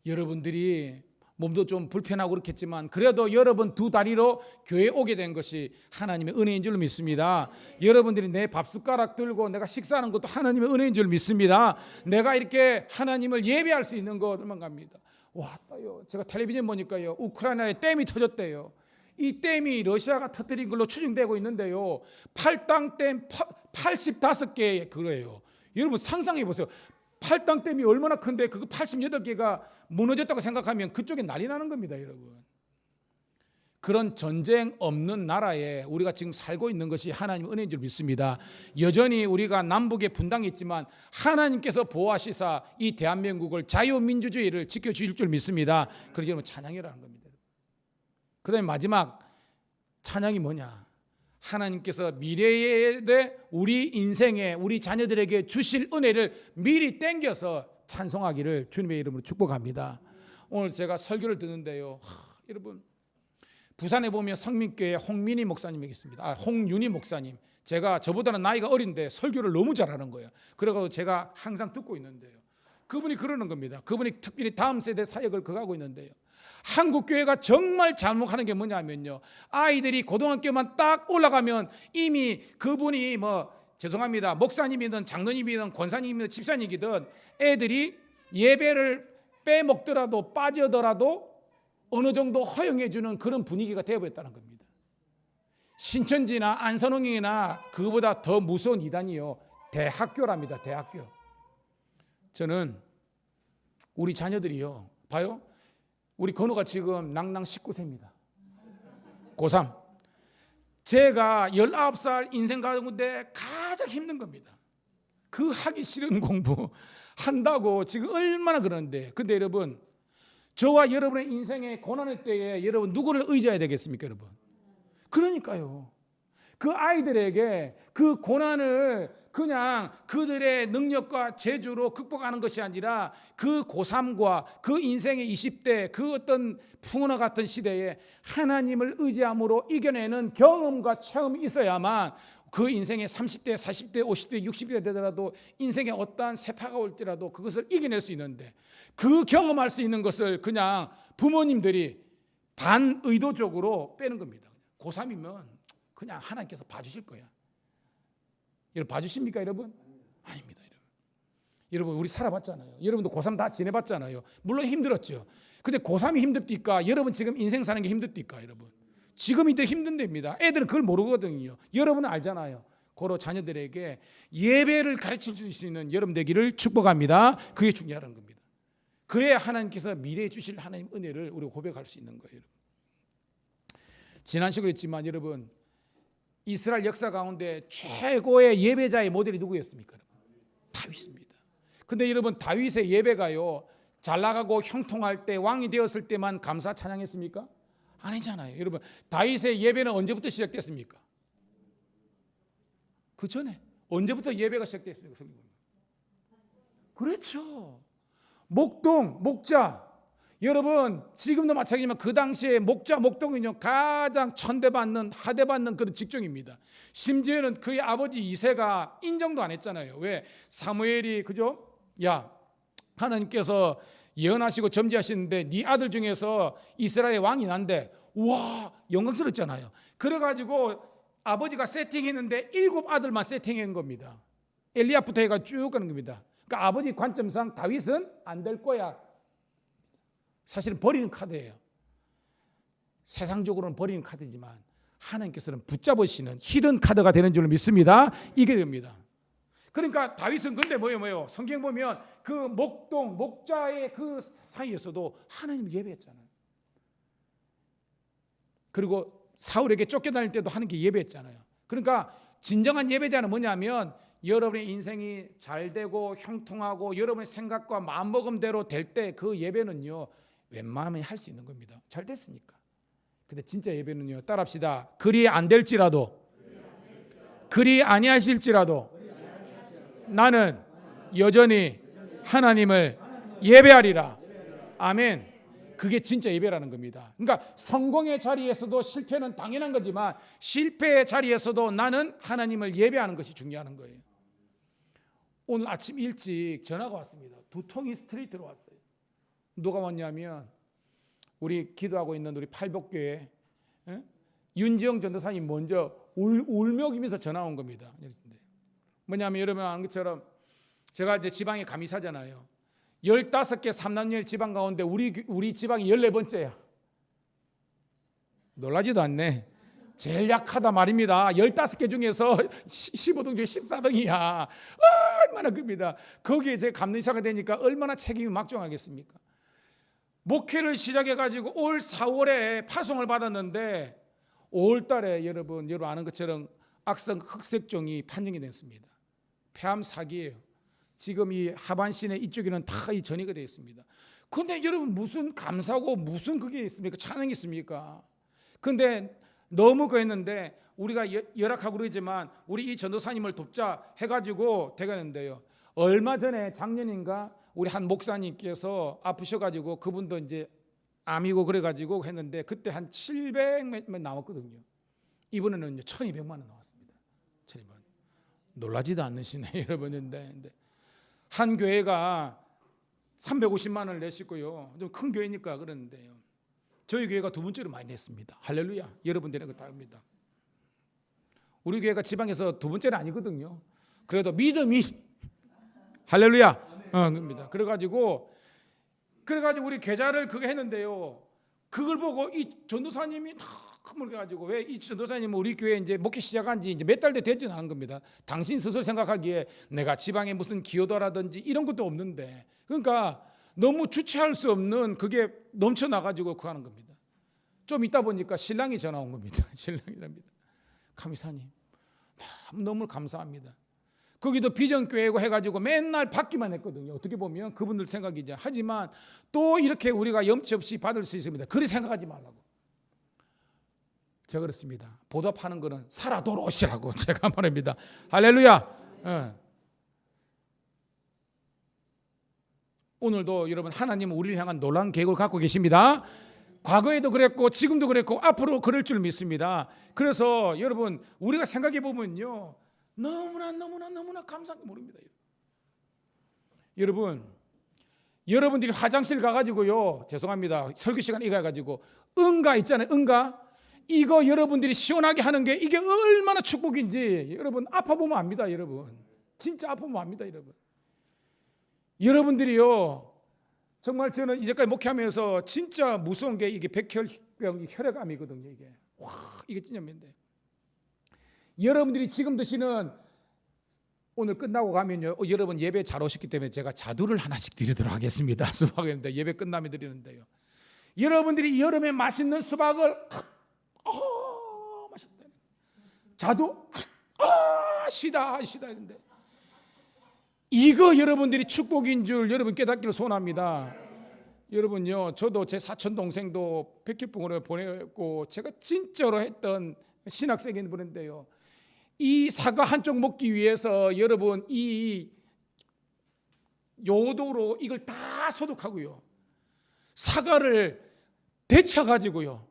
여러분들이 몸도 좀 불편하고 그렇겠지만 그래도 여러분 두 다리로 교회에 오게 된 것이 하나님의 은혜인 줄 믿습니다. 여러분들이 내 밥숟가락 들고 내가 식사하는 것도 하나님의 은혜인 줄 믿습니다. 내가 이렇게 하나님을 예배할 수 있는 것 얼마갑니다. 왔다요. 제가 텔레비전 보니까요, 우크라이나에 댐이 터졌대요. 이 댐이 러시아가 터뜨린 걸로 추정되고 있는데요, 팔당댐 85개 그거예요. 여러분 상상해 보세요. 팔당댐이 얼마나 큰데 그거 88개가 무너졌다고 생각하면 그쪽에 난리 나는 겁니다, 여러분. 그런 전쟁 없는 나라에 우리가 지금 살고 있는 것이 하나님의 은혜인 줄 믿습니다. 여전히 우리가 남북에 분당이 있지만 하나님께서 보호하시사 이 대한민국을 자유민주주의를 지켜주실 줄 믿습니다. 그러기 때문에 찬양이라는 겁니다. 그 다음에 마지막 찬양이 뭐냐? 하나님께서 미래에 우리 인생에 우리 자녀들에게 주실 은혜를 미리 땡겨서 찬송하기를 주님의 이름으로 축복합니다. 오늘 제가 설교를 듣는데요, 여러분 부산에 보면 성민교회 홍민희 목사님이 있습니다. 홍윤희 목사님. 제가 저보다는 나이가 어린데 설교를 너무 잘하는 거예요. 그래서 제가 항상 듣고 있는데요, 그분이 그러는 겁니다. 그분이 특별히 다음 세대 사역을 그하고 있는데요, 한국 교회가 정말 잘못하는 게 뭐냐면요, 아이들이 고등학교만 딱 올라가면 이미 그분이 죄송합니다, 목사님이든 장로님이든 권사님이든 집사님이든 애들이 예배를 빼먹더라도 빠져더라도 어느 정도 허용해 주는 그런 분위기가 되어버렸다는 겁니다. 신천지나 안선홍이나 그거보다 더 무서운 이단이요, 대학교랍니다. 대학교. 저는 우리 자녀들이요, 봐요, 우리 건우가 지금 낭낭 19세입니다. 고3. 제가 19살 인생 가운데 가장 힘든 겁니다. 그 하기 싫은 공부 한다고 지금 얼마나 그러는데, 근데 여러분 저와 여러분의 인생의 고난의 때에 여러분 누구를 의지해야 되겠습니까, 여러분? 그러니까요, 그 아이들에게 그 고난을 그냥 그들의 능력과 재주로 극복하는 것이 아니라 그 고3과 그 인생의 20대 그 어떤 풍어와 같은 시대에 하나님을 의지함으로 이겨내는 경험과 체험이 있어야만 그 인생의 30대, 40대, 50대, 60대 되더라도 인생에 어떠한 세파가 올지라도 그것을 이겨낼 수 있는데, 그 경험할 수 있는 것을 그냥 부모님들이 반의도적으로 빼는 겁니다. 고3이면 그냥 하나님께서 봐주실 거야. 여러분 봐주십니까, 여러분? 아닙니다, 여러분. 여러분 우리 살아봤잖아요. 여러분도 고3 다 지내봤잖아요. 물론 힘들었죠. 근데 고3이 힘듭니까? 여러분 지금 인생 사는 게 힘듭니까, 여러분? 지금이 더 힘든 데입니다. 애들은 그걸 모르거든요. 여러분은 알잖아요. 고로 자녀들에게 예배를 가르칠 수 있는 여러분 되기를 축복합니다. 그게 중요한 겁니다. 그래야 하나님께서 미래에 주실 하나님 은혜를 우리가 고백할 수 있는 거예요. 지난 시간에 했지만 여러분, 이스라엘 역사 가운데 최고의 예배자의 모델이 누구였습니까? 다윗입니다. 근데 여러분 다윗의 예배가요, 잘 나가고 형통할 때 왕이 되었을 때만 감사 찬양했습니까? 아니잖아요. 여러분 다윗의 예배는 언제부터 시작됐습니까? 그 전에 언제부터 예배가 시작됐습니까? 그렇죠. 목동, 목자. 여러분 지금도 마찬가지지만 그 당시에 목자, 목동은요 가장 천대받는, 하대받는 그런 직종입니다. 심지어는 그의 아버지 이새가 인정도 안 했잖아요. 왜? 사무엘이 그죠? 야, 하나님께서 예언하시고 점지하시는데 네 아들 중에서 이스라엘 왕이 난데, 와 영광스럽잖아요. 그래가지고 아버지가 세팅했는데 7아들만 세팅한 겁니다. 엘리압부터 해가 쭉 가는 겁니다. 그러니까 아버지 관점상 다윗은 안 될 거야. 사실은 버리는 카드예요. 세상적으로는 버리는 카드지만 하나님께서는 붙잡으시는 히든 카드가 되는 줄 믿습니다. 이게 됩니다. 그러니까 다윗은 근데 뭐예요? 성경 보면 그 목동, 목자의 그 사이에서도 하나님을 예배했잖아요. 그리고 사울에게 쫓겨다닐 때도 하나님께 예배했잖아요. 그러니까 진정한 예배자는 뭐냐면 여러분의 인생이 잘 되고 형통하고 여러분의 생각과 마음먹음대로 될 때 그 예배는요 웬만하면 할 수 있는 겁니다. 잘 됐으니까. 근데 진짜 예배는요, 따라합시다. 그리 안 될지라도, 그리 아니하실지라도 나는 여전히 하나님을 예배하리라. 아멘. 그게 진짜 예배라는 겁니다. 그러니까 성공의 자리에서도 실패는 당연한 거지만 실패의 자리에서도 나는 하나님을 예배하는 것이 중요한 거예요. 오늘 아침 일찍 전화가 왔습니다. 2통이 스트레이트로 왔어요. 누가 왔냐면 우리 기도하고 있는 우리 팔복교회 윤지영 전도사님 먼저 울며 기면서 전화 온 겁니다. 뭐냐면 여러분 아는 것처럼 제가 이제 지방에 감이사잖아요. 15개 3단열 지방 가운데 우리 지방이 14번째야. 놀라지도 않네. 제일 약하다 말입니다. 15개 중에서 15등 중에 14등이야. 얼마나 큽니다. 거기에 제 감리사가 되니까 얼마나 책임이 막중하겠습니까? 목회를 시작해가지고 올 4월에 파송을 받았는데 5월 달에 여러분 아는 것처럼 악성 흑색종이 판정이 됐습니다. 폐암 사기예요. 지금 이 하반신의 이쪽에는 다 이 전이가 되어 있습니다. 그런데 여러분 무슨 감사고 무슨 그게 있습니까? 찬양이 있습니까? 근데 너무 그랬는데 우리가 열악하고 그러지만 우리 이 전도사님을 돕자 해가지고 되겠는데요. 얼마 전에 작년인가 우리 한 목사님께서 아프셔가지고 그분도 이제 암이고 그래가지고 했는데 그때 한 700만 나왔거든요. 이번에는 1,200만 원 나왔습니다. 1,200만 원. 놀라지도 않으시네 여러분인데 한 교회가 350만 원을 내시고요. 좀 큰 교회니까 그러는데요. 저희 교회가 두 번째로 많이 냈습니다. 할렐루야. 여러분들의 거 다릅니다. 우리 교회가 지방에서 두 번째는 아니거든요. 그래도 믿음이 할렐루야. 그럽니다. 그래가지고 우리 계좌를 그거 했는데요. 그걸 보고 이 전도사님이 너무 그래가지고 왜 이 전도사님은 우리 교회 이제 목회 시작한 지 이제 몇 달 되지는 않은 겁니다. 당신 스스로 생각하기에 내가 지방에 무슨 기여도라든지 이런 것도 없는데 그러니까 너무 주체할 수 없는 그게 넘쳐나가지고 그거 하는 겁니다. 좀 있다 보니까 신랑이 전화 온 겁니다. 신랑이랍니다. 감사님 너무 감사합니다. 거기도 비전교회고 해가지고 맨날 받기만 했거든요. 어떻게 보면 그분들 생각이죠. 하지만 또 이렇게 우리가 염치 없이 받을 수 있습니다. 그리 생각하지 말라고. 제가 그렇습니다. 보답하는 거는 살아 돌아오시라고 제가 말합니다. 할렐루야. 오늘도 여러분 하나님은 우리를 향한 놀라운 계획을 갖고 계십니다. 과거에도 그랬고 지금도 그랬고 앞으로 그럴 줄 믿습니다. 그래서 여러분 우리가 생각해 보면요. 너무나 감사한 게 모릅니다. 여러분들이 화장실 가가지고요. 죄송합니다. 설교 시간 이거 해가지고 응가 있잖아요. 응가 이거 여러분들이 시원하게 하는 게 이게 얼마나 축복인지 여러분 아파보면 압니다. 여러분 진짜 아파보면 압니다. 여러분들이요. 정말 저는 이제까지 목회하면서 진짜 무서운 게 이게 백혈병 혈액암이거든요. 이게 진짜 맨데. 여러분들이 지금 드시는 오늘 끝나고 가면요. 여러분 예배 잘 오셨기 때문에 제가 자두를 하나씩 드리도록 하겠습니다. 수박인데 예배 끝나면 드리는데요. 여러분들이 여름에 맛있는 수박을 맛있다. 자두 시다 이런데 이거 여러분들이 축복인 줄 여러분 깨닫기를 소원합니다. 여러분요. 저도 제 사촌 동생도 백혈병으로 보냈고 제가 진짜로 했던 신학생인 분인데요. 이 사과 한쪽 먹기 위해서 여러분 이 요도로 이걸 다 소독하고요. 사과를 데쳐가지고요.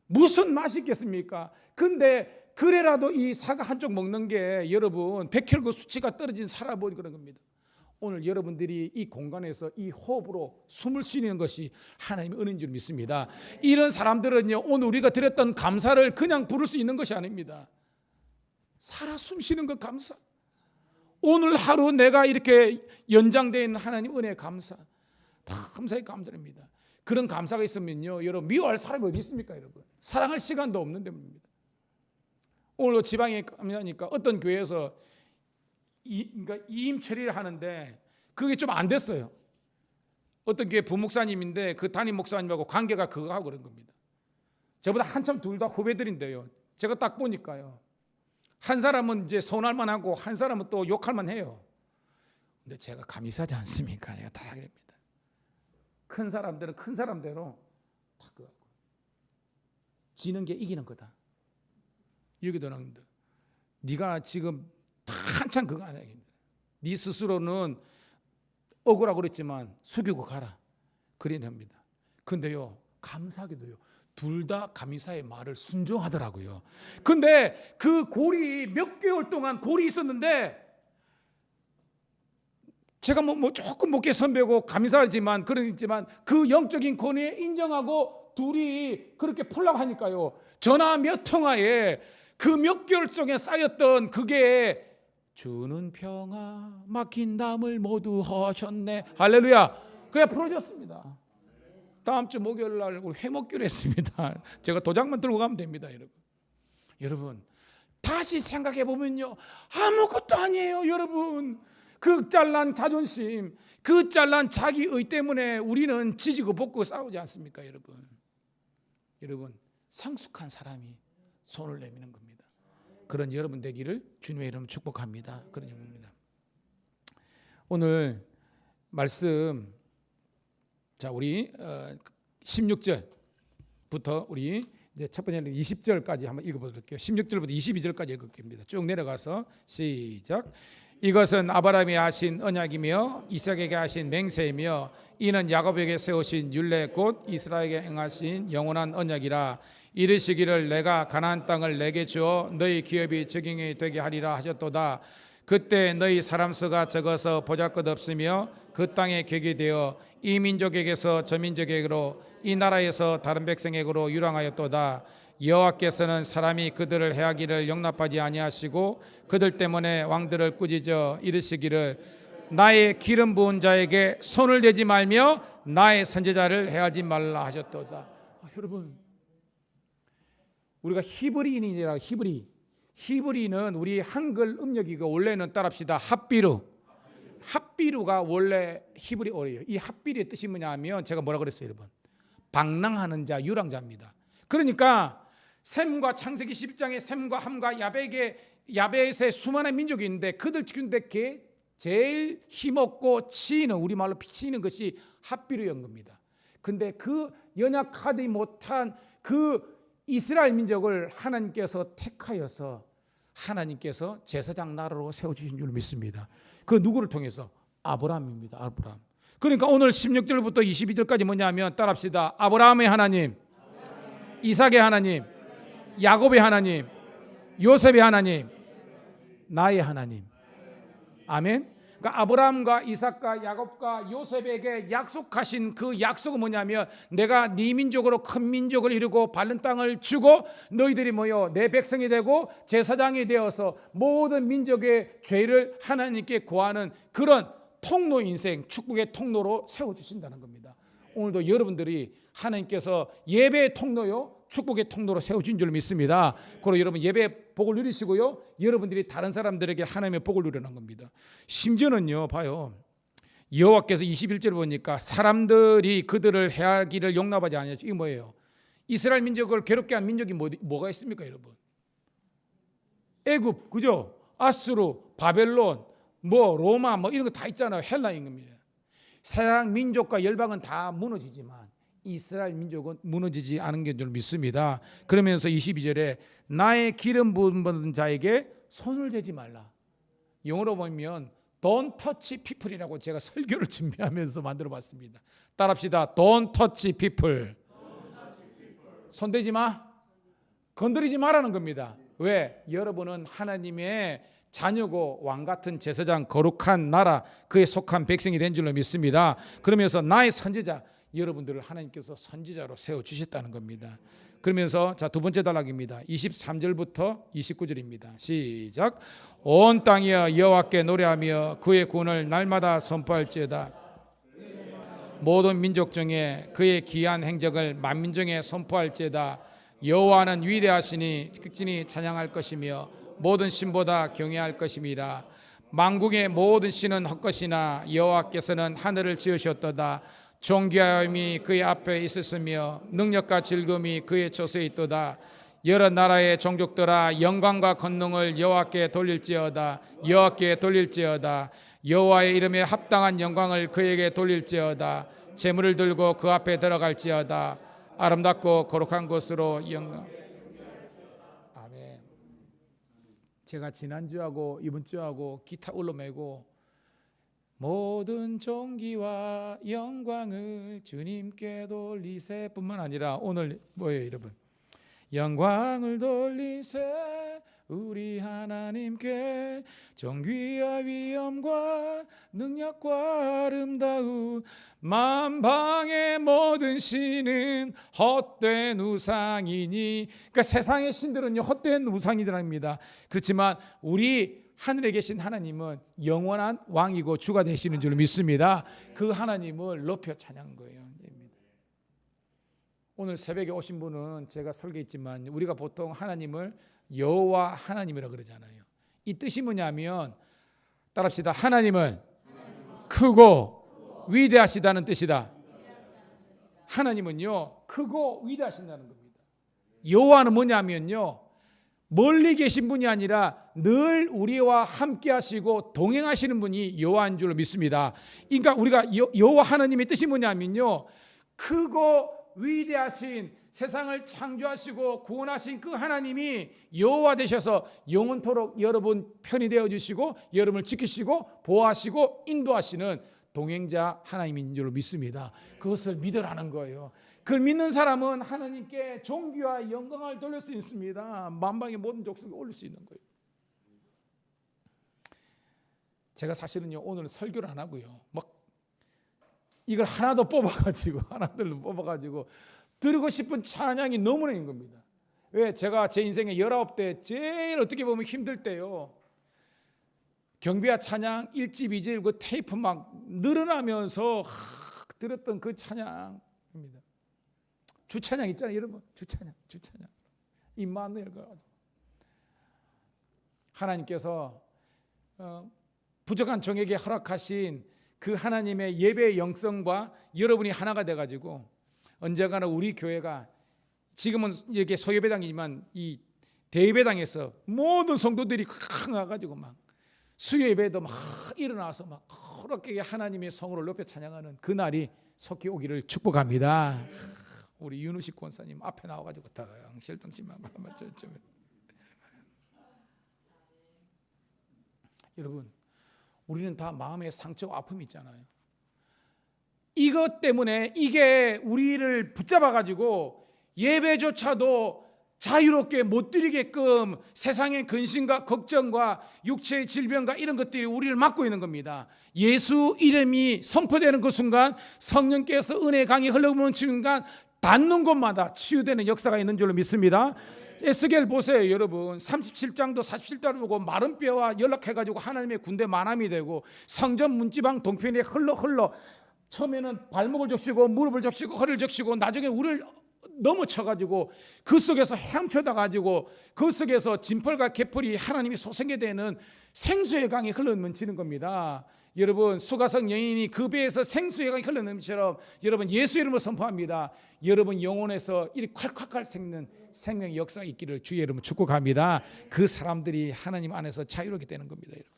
무슨 맛이 있겠습니까? 근데 그래라도 이 사과 한쪽 먹는 게 여러분 백혈구 수치가 떨어진 살아보니 그런 겁니다. 오늘 여러분들이 이 공간에서 이 호흡으로 숨을 쉬는 것이 하나님의 은혜인 줄 믿습니다. 이런 사람들은요 오늘 우리가 드렸던 감사를 그냥 부를 수 있는 것이 아닙니다. 살아 숨쉬는 것 감사. 오늘 하루 내가 이렇게 연장되어 있는 하나님 은혜 감사. 다 감사의 감사입니다. 그런 감사가 있으면요 여러분 미워할 사람이 어디 있습니까? 여러분 사랑할 시간도 없는데 말입니다. 오늘 지방에 가니까 어떤 교회에서 그러니까 이임 처리를 하는데 그게 좀 안 됐어요. 어떤 교회 부목사님인데 그 담임 목사님하고 관계가 그거 하고 그런 겁니다. 저보다 한참 둘 다 후배들인데요. 제가 딱 보니까요. 한 사람은 이제 선할 만하고 한 사람은 또 욕할 만해요. 근데 제가 감히사지 않습니까? 제가 다 합니다. 큰 사람들은 큰 사람대로 다 그거. 지는 게 이기는 거다. 이렇게 되는데 네가 지금 한참 그거 아니야. 네 스스로는 억울하고 그랬지만 숙이고 가라. 그래 됩니다. 근데요, 감사하게도요, 둘 다 감히사의 말을 순종하더라고요. 근데 그 골이 몇 개월 동안 골이 있었는데 제가 뭐 조금 목회 선배고 감사하지만 그러지만 그 영적인 권위에 인정하고 둘이 그렇게 풀라고 하니까요, 전화 몇 통화에 그 몇 개월 동안 쌓였던 그게 주는 평화 막힌 담을 모두 하셨네, 할렐루야, 그게 풀어졌습니다. 다음 주 목요일 날 회먹기로 했습니다. 제가 도장만 들고 가면 됩니다. 여러분 다시 생각해 보면요, 아무것도 아니에요. 여러분 그 잘난 자존심, 그 잘난 자기의 때문에 우리는 지지고 볶고 싸우지 않습니까? 여러분 성숙한 사람이 손을 내미는 겁니다. 그런 여러분 되기를 주님의 이름으로 축복합니다. 그런 여러분입니다. 오늘 말씀, 자 우리 16절부터 우리 이제 첫 번째는 20절까지 한번 읽어보도록 할게요. 16절부터 22절까지 읽겠습니다. 쭉 내려가서 시작. 이것은 아브라함이 하신 언약이며 이삭에게 하신 맹세이며 이는 야곱에게 세우신 율례 곧 이스라엘에게 행하신 영원한 언약이라. 이르시기를 내가 가나안 땅을 내게 주어 너희 기업이 적용이 되게 하리라 하셨도다. 그때 너희 사람 수가 적어서 보잘것없으며 그 땅에 객이 되어 이 민족에게서 저 민족에게로 이 나라에서 다른 백성에게로 유랑하였도다. 여호와께서는 사람이 그들을 해하기를 용납하지 아니하시고 그들 때문에 왕들을 꾸짖어 이르시기를 나의 기름 부은 자에게 손을 대지 말며 나의 선지자를 해하지 말라 하셨도다. 여러분 우리가 히브리인이라 히브리는 우리 한글 음력이고 원래는 따라합시다. 핫비루가 원래 히브리어예요. 이 핫비루의 뜻이 뭐냐면 제가 뭐라 그랬어요, 여러분? 방랑하는 자, 유랑자입니다. 그러니까 셈과 창세기 11장에 셈과 함과 야벳의 수많은 민족이 있는데 그들 중에 제일 힘없고 치이는, 우리말로 치이는 것이 핫비루인 겁니다. 근데 그 연약하지 못한 그 이스라엘 민족을 하나님께서 택하여서 하나님께서 제사장 나라로 세워주신 줄 믿습니다. 그 누구를 통해서? 아브라함입니다. 아브라함. 그러니까 오늘 16절부터 22절까지 뭐냐면 따라합시다. 아브라함의 하나님, 이삭의 하나님, 야곱의 하나님, 요셉의 하나님, 나의 하나님. 아멘. 그러니까 아브라함과 이삭과 야곱과 요셉에게 약속하신 그 약속은 뭐냐면 내가 네 민족으로 큰 민족을 이루고 바른 땅을 주고 너희들이 모여 내 백성이 되고 제사장이 되어서 모든 민족의 죄를 하나님께 고하는 그런 통로 인생, 축복의 통로로 세워주신다는 겁니다. 오늘도 여러분들이 하나님께서 예배의 통로요, 축복의 통로로 세워진 줄 믿습니다. 그리고 여러분 예배 복을 누리시고요, 여러분들이 다른 사람들에게 하나님의 복을 누리는 겁니다. 심지어는요, 봐요, 여호와께서 21절을 보니까 사람들이 그들을 해하기를 용납하지 아니하죠. 이게 뭐예요? 이스라엘 민족을 괴롭게 한 민족이 뭐가 있습니까, 여러분? 애굽, 그죠? 아수르, 바벨론, 로마, 이런 거 다 있잖아요. 헬라인 겁니다. 서양 민족과 열방은 다 무너지지만 이스라엘 민족은 무너지지 않은 게 줄 믿습니다. 그러면서 22절에 나의 기름 부은 자에게 손을 대지 말라. 영어로 보면 Don't touch people이라고 제가 설교를 준비하면서 만들어 봤습니다. 따라합시다. Don't touch people. 손 대지 마. 건드리지 말라는 겁니다. 왜? 여러분은 하나님의 자녀고 왕같은 제사장, 거룩한 나라, 그에 속한 백성이 된 줄로 믿습니다. 그러면서 나의 선지자, 여러분들을 하나님께서 선지자로 세워주셨다는 겁니다. 그러면서 자, 두 번째 단락입니다. 23절부터 29절입니다. 시작. 온 땅이여 여호와께 노래하며 그의 구원을 날마다 선포할지어다. 모든 민족 중에 그의 기이한 행적을 만민중에 선포할지어다. 여호와는 위대하시니 극진히 찬양할 것이며 모든 신보다 경외할 것임이라. 만국의 모든 신은 헛것이나 여호와께서는 하늘을 지으셨도다. 존귀함이 그의 앞에 있었으며 능력과 즐거움이 그의 처소에 있도다. 여러 나라의 종족들아 영광과 권능을 여호와께 돌릴지어다. 여호와께 돌릴지어다. 여호와의 이름에 합당한 영광을 그에게 돌릴지어다. 재물을 들고 그 앞에 들어갈지어다. 아름답고 거룩한 곳으로 영광. 아멘. 제가 지난주하고 이번주하고 기타 울러매고 모든 존귀와 영광을 주님께 돌리세 뿐만 아니라 오늘 뭐예요 여러분? 영광을 돌리세 우리 하나님께 존귀와 위엄과 능력과 아름다움 만방의 모든 신은 헛된 우상이니. 그러니까 세상의 신들은요 헛된 우상이더랍니다. 그렇지만 우리 하늘에 계신 하나님은 영원한 왕이고 주가 되시는 줄 믿습니다. 그 하나님을 높여 찬양한 거예요. 오늘 새벽에 오신 분은 제가 설교했지만 우리가 보통 하나님을 여호와 하나님이라고 그러잖아요. 이 뜻이 뭐냐면 따라합시다. 하나님은 크고 위대하시다는 뜻이다. 하나님은요 크고 위대하신다는 겁니다. 여호와는 뭐냐면요 멀리 계신 분이 아니라 늘 우리와 함께 하시고 동행하시는 분이 여호와인 줄로 믿습니다. 그러니까 우리가 여호와 하나님의 뜻이 뭐냐면요 크고 위대하신 세상을 창조하시고 구원하신 그 하나님이 여호와 되셔서 영원토록 여러분 편이 되어 주시고 여러분을 지키시고 보호하시고 인도하시는 동행자 하나님인 줄로 믿습니다. 그것을 믿으라는 거예요. 그걸 믿는 사람은 하나님께 존귀와 영광을 돌릴 수 있습니다. 만방의 모든 족속에 올릴 수 있는 거예요. 제가 사실은요 오늘 설교를 안 하고요 막 이걸 하나도 뽑아가지고 드리고 싶은 찬양이 너무나 있는 겁니다. 왜? 제가 제 인생의 19대 제일 어떻게 보면 힘들 때요 경배와 찬양 1집 2집 그 테이프 막 늘어나면서 들었던 그 찬양입니다. 주찬양 있잖아요 여러분. 주찬양 임마누엘. 하나님께서 부족한 종에게 허락하신 그 하나님의 예배의 영성과 여러분이 하나가 돼가지고 언젠가는 우리 교회가 지금은 이게 소예배당이지만 이 대예배당에서 모든 성도들이 와가지고 막 수요예배도 막 일어나서 막 그렇게 하나님의 성을 높여 찬양하는 그 날이 속히 오기를 축복합니다. 우리 윤우식 권사님 앞에 나와가지고 다 실덩치만 여러분 우리는 다 마음에 상처와 아픔이 있잖아요. 이것 때문에 이게 우리를 붙잡아가지고 예배조차도 자유롭게 못 드리게끔 세상의 근심과 걱정과 육체의 질병과 이런 것들이 우리를 막고 있는 겁니다. 예수 이름이 선포되는 그 순간 성령께서 은혜의 강이 흘러오는 순간 닿는 곳마다 치유되는 역사가 있는 줄로 믿습니다. 에스겔 보세요 여러분. 37장도 47장을 보고 마른 뼈와 연락해가지고 하나님의 군대 만함이 되고 성전 문지방 동편에 흘러 처음에는 발목을 적시고 무릎을 적시고 허리를 적시고 나중에 우리를 넘어쳐가지고 그 속에서 헤엄쳐다가지고 그 속에서 진펄과 개펄이 하나님이 소생게 되는 생수의 강이 흘러넘치는 겁니다. 여러분 수가성 여인이 그 배에서 생수의 강이 흘러넘치처럼 여러분 예수 이름으로 선포합니다. 여러분 영혼에서 이리 콸콸콸 생는 생명의 역사가 있기를 주의 이름으로 축복합니다. 그 사람들이 하나님 안에서 자유롭게 되는 겁니다. 여러분.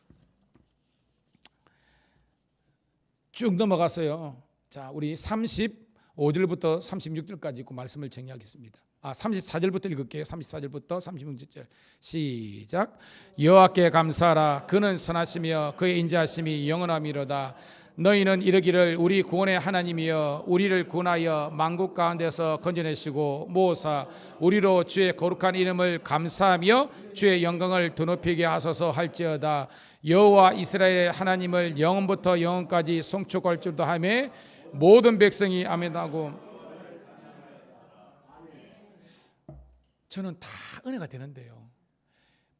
쭉 넘어가서요. 자, 우리 35절부터 36절까지 그 말씀을 정리하겠습니다. 34절부터 읽을게요. 34절부터 36절 시작. 여호와께 감사하라. 그는 선하시며 그의 인자하심이 영원함이로다. 너희는 이르기를 우리 구원의 하나님이여 우리를 구원하여 만국 가운데서 건져내시고 모사 우리로 주의 거룩한 이름을 감사하며 주의 영광을 드높이게 하소서 할지어다. 여호와 이스라엘의 하나님을 영원부터 영원까지 송축할 줄도 하며 모든 백성이 아멘하고. 저는 다 은혜가 되는데요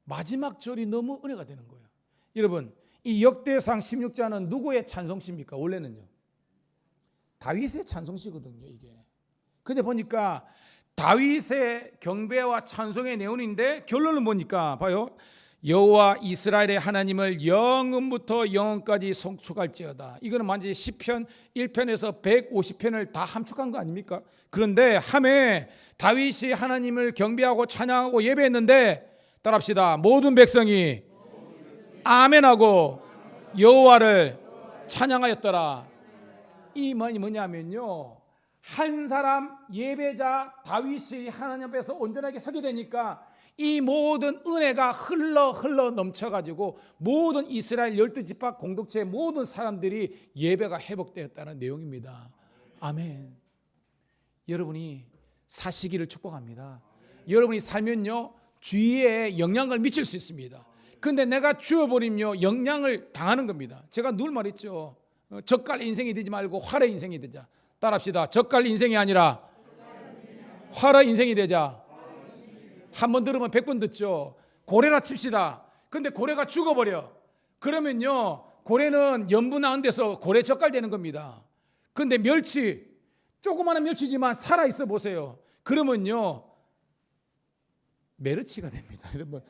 마지막 절이 너무 은혜가 되는 거예요. 여러분 이 역대상 16장은 누구의 찬송시입니까? 원래는요 다윗의 찬송시거든요 이게. 근데 보니까 다윗의 경배와 찬송의 내용인데 결론을 보니까 봐요. 여호와 이스라엘의 하나님을 영원부터 영원까지 송축할지어다. 이거는 완전히 시편 1편에서 150편을 다 함축한 거 아닙니까? 그런데 함에 다윗이 하나님을 경배하고 찬양하고 예배했는데, 따라합시다. 모든 백성이 아멘하고 여호와를 찬양하였더라. 이 말이 뭐냐면요, 한 사람 예배자 다윗이 하나님 앞에서 온전하게 서게 되니까 이 모든 은혜가 흘러 넘쳐가지고 모든 이스라엘 12지파 공동체의 모든 사람들이 예배가 회복되었다는 내용입니다. 아멘. 여러분이 사시기를 축복합니다. 여러분이 살면요, 주위에 영향을 미칠 수 있습니다. 근데 내가 주어버리면 영향을 당하는 겁니다. 제가 늘 말했죠. 젓갈 인생이 되지 말고 활의 인생이 되자. 따라합시다. 젓갈 인생이 아니라 활의 인생이 되자. 한 번 들으면 100번 듣죠. 고래라 칩시다. 근데 고래가 죽어버려. 그러면요, 고래는 염분 나은 데서 고래 젓갈 되는 겁니다. 근데 멸치, 조그마한 멸치지만 살아있어 보세요. 그러면요, 메르치가 됩니다. 여러분,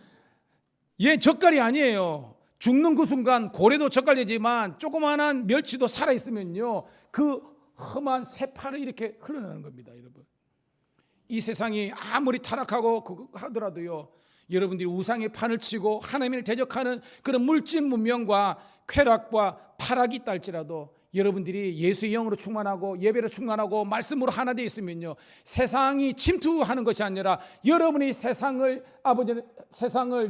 얘 젓갈이 아니에요. 죽는 그 순간 고래도 젓갈 되지만 조그마한 멸치도 살아있으면요, 그 험한 새파를 이렇게 흘러나는 겁니다. 여러분, 이 세상이 아무리 타락하고 하더라도요, 여러분들이 우상의 판을 치고 하나님을 대적하는 그런 물질 문명과 쾌락과 타락이 있다 할지라도 여러분들이 예수의 영으로 충만하고 예배로 충만하고 말씀으로 하나 되어 있으면요, 세상이 침투하는 것이 아니라 여러분이 세상을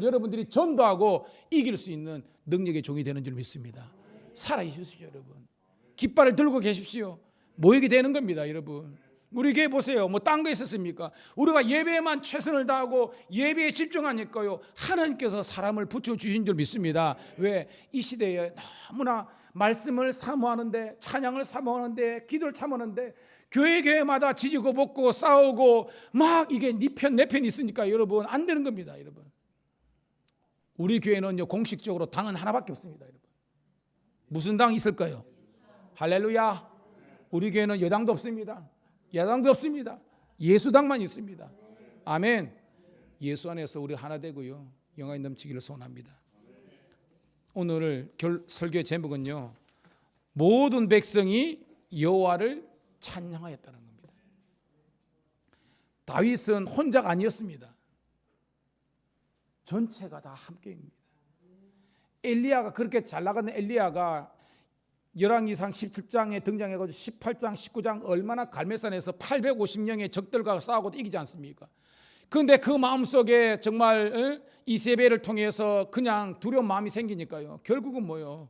여러분들이 전도하고 이길 수 있는 능력의 종이 되는 줄 믿습니다. 살아계십시오. 여러분, 깃발을 들고 계십시오. 모이게 되는 겁니다. 여러분, 우리 교회 보세요. 뭐 딴 거 있었습니까? 우리가 예배에만 최선을 다하고 예배에 집중하니까요, 하나님께서 사람을 붙여주신 줄 믿습니다. 왜? 이 시대에 너무나 말씀을 사모하는데, 찬양을 사모하는데, 기도를 참하는데 교회마다 지지고 볶고 싸우고 막 이게 네 편 내 편 있으니까 여러분 안 되는 겁니다. 여러분, 우리 교회는요, 공식적으로 당은 하나밖에 없습니다. 여러분, 무슨 당 있을까요? 할렐루야. 우리 교회는 여당도 없습니다. 야당도 없습니다. 예수당만 있습니다. 아멘. 예수 안에서 우리 하나 되고요, 영광이 넘치기를 소원합니다. 오늘 설교의 제목은요, 모든 백성이 여호와를 찬양하였다는 겁니다. 다윗은 혼자가 아니었습니다. 전체가 다 함께입니다. 엘리야가, 그렇게 잘 나가는 엘리야가 열왕기상 17장에 등장해가지고 18장 19장 얼마나 갈멜산에서 850명의 적들과 싸우고 이기지 않습니까? 그런데 그 마음속에 정말 이세벨을 통해서 그냥 두려운 마음이 생기니까요, 결국은 뭐요?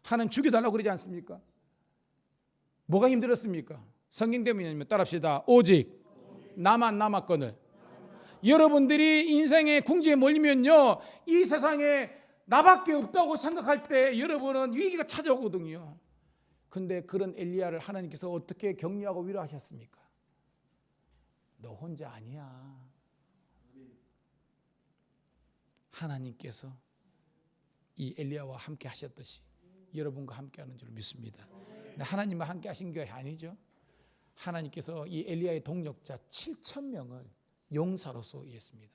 하나님 죽여달라고 그러지 않습니까? 뭐가 힘들었습니까? 성경대문이면 따라합시다. 오직 나만 남았거늘. 여러분들이 인생의 궁지에 몰리면요, 이 세상에 나밖에 없다고 생각할 때 여러분은 위기가 찾아오거든요. 근데 그런 엘리야를 하나님께서 어떻게 격려하고 위로하셨습니까? 너 혼자 아니야. 하나님께서 이 엘리야와 함께 하셨듯이 여러분과 함께 하는 줄 믿습니다. 하나님과 함께 하신 게 아니죠. 하나님께서 이 엘리야의 동력자 7,000명을 용사로서 이했습니다.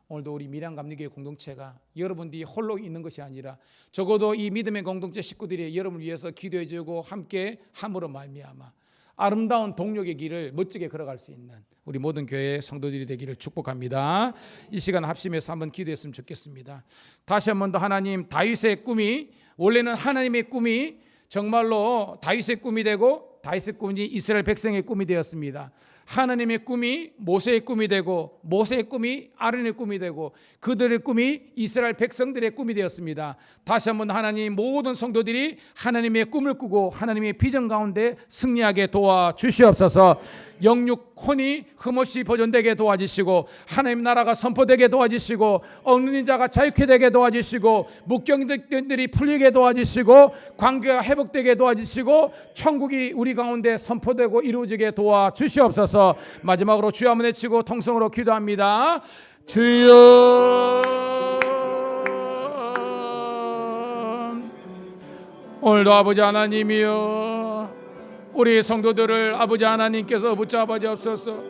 오늘도 우리 밀양감리교회 공동체가 여러분들이 홀로 있는 것이 아니라 적어도 이 믿음의 공동체 식구들이 여러분을 위해서 기도해주고 함께 함으로 말미암아 아름다운 동력의 길을 멋지게 걸어갈 수 있는 우리 모든 교회 성도들이 되기를 축복합니다. 이 시간 합심해서 한번 기도했으면 좋겠습니다. 다시 한 번 더, 하나님, 다윗의 꿈이, 원래는 하나님의 꿈이 정말로 다윗의 꿈이 되고 다윗의 꿈이 이스라엘 백성의 꿈이 되었습니다. 하나님의 꿈이 모세의 꿈이 되고 모세의 꿈이 아론의 꿈이 되고 그들의 꿈이 이스라엘 백성들의 꿈이 되었습니다. 다시 한번 하나님, 모든 성도들이 하나님의 꿈을 꾸고 하나님의 비전 가운데 승리하게 도와주시옵소서. 영육 혼이 흠없이 보존되게 도와주시고 하나님 나라가 선포되게 도와주시고 억눌린 자가 자유케 되게 도와주시고 묵경들이 풀리게 도와주시고 관계가 회복되게 도와주시고 천국이 우리 가운데 선포되고 이루어지게 도와주시옵소서. 마지막으로 주여 한번 외치고 통성으로 기도합니다. 주여, 오늘도 아버지 하나님이여, 우리 성도들을 아버지 하나님께서 붙잡아 주옵소서.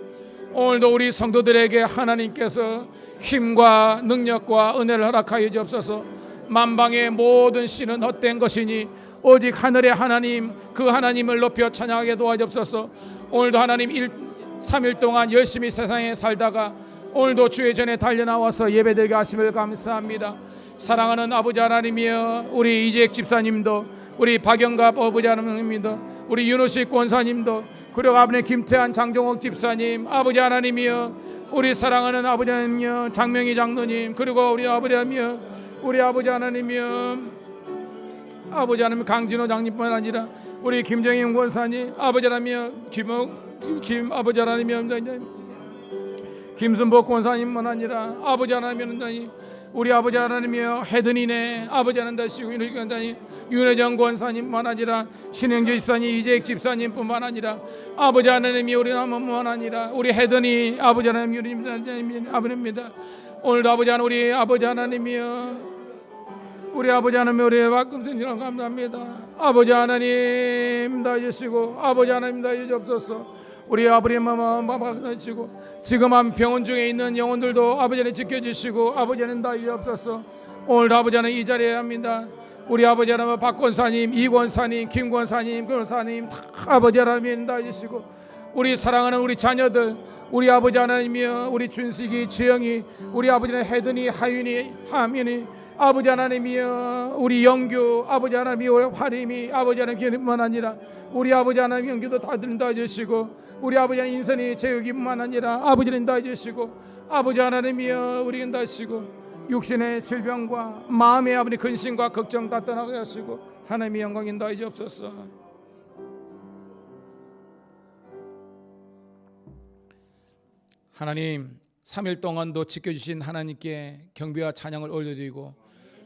오늘도 우리 성도들에게 하나님께서 힘과 능력과 은혜를 허락하여 주옵소서. 만방의 모든 신은 헛된 것이니 오직 하늘의 하나님, 그 하나님을 높여 찬양하게 도와주옵소서. 오늘도 하나님 3일 동안 열심히 세상에 살다가 오늘도 주의 전에 달려나와서 예배드리게 하심을 감사합니다. 사랑하는 아버지 하나님이여, 우리 이재익 집사님도, 우리 박영갑 아버지 하나님도, 우리 윤호식 권사님도, 그리고 아버지 김태한 장종옥 집사님, 아버지 하나님이여, 우리 사랑하는 아버지 하나님이여, 장명희 장로님, 그리고 우리 아버지 하나님이여, 우리 아버지 하나님이여, 아버지 하나님 강진호 장님뿐 아니라 우리 김정인 권사님, 아버지 하나님이여, 아버지 하나님이여, 김순복 권사님뿐 아니라 아버지 하나님이여, 우리 아버지 하나님이여, 헤드니네 아버지 하나님 다시고 윤회정 권사님뿐만 아니라 신영주 집사님, 이재익 집사님뿐만 아니라 아버지 하나님이 우리 남뿐만 아니라 우리 헤드니 아버지 하나님, 우리 아버지입니다. 오늘도 아버지 하나님, 우리 아버지 하나님이여, 우리 아버지 하나님, 우리 박금선이라고 감사합니다. 아버지 하나님 다 주시고, 아버지 하나님 다 주옵소서. 우리 아버지 마마마마마시고 지금 병원 중에 있는 영혼들도 아버지 하나님 지켜주시고, 아버지 하나님 다 주옵소서. 오늘 아버지 하나님 이 자리에 합니다. 우리 아버지 하나님 박 권사님, 이 권사님, 김 권사님, 권사님 다 아버지 하나님 다 주시고, 우리 사랑하는 우리 자녀들, 우리 아버지 하나님이여, 우리 준식이, 지영이, 우리 아버지 하나님 헤드니, 하윤이, 하민이, 아버지 하나님이여, 우리 영규, 아버지 하나님이, 우리 화림이, 아버지 하나님 기능뿐만 아니라 우리 아버지 하나님 영규도 다들 다 주시고, 우리 아버지 하나님 인선이 제육이뿐만 아니라 아버지 하나님 다 주시고, 아버지 하나님이여, 우리는 다 주시고, 육신의 질병과 마음의 아버지 근심과 걱정 다 떠나게 하시고, 하나님의 영광 인도해 주옵소서. 하나님, 3일 동안도 지켜주신 하나님께 경배와 찬양을 올려드리고,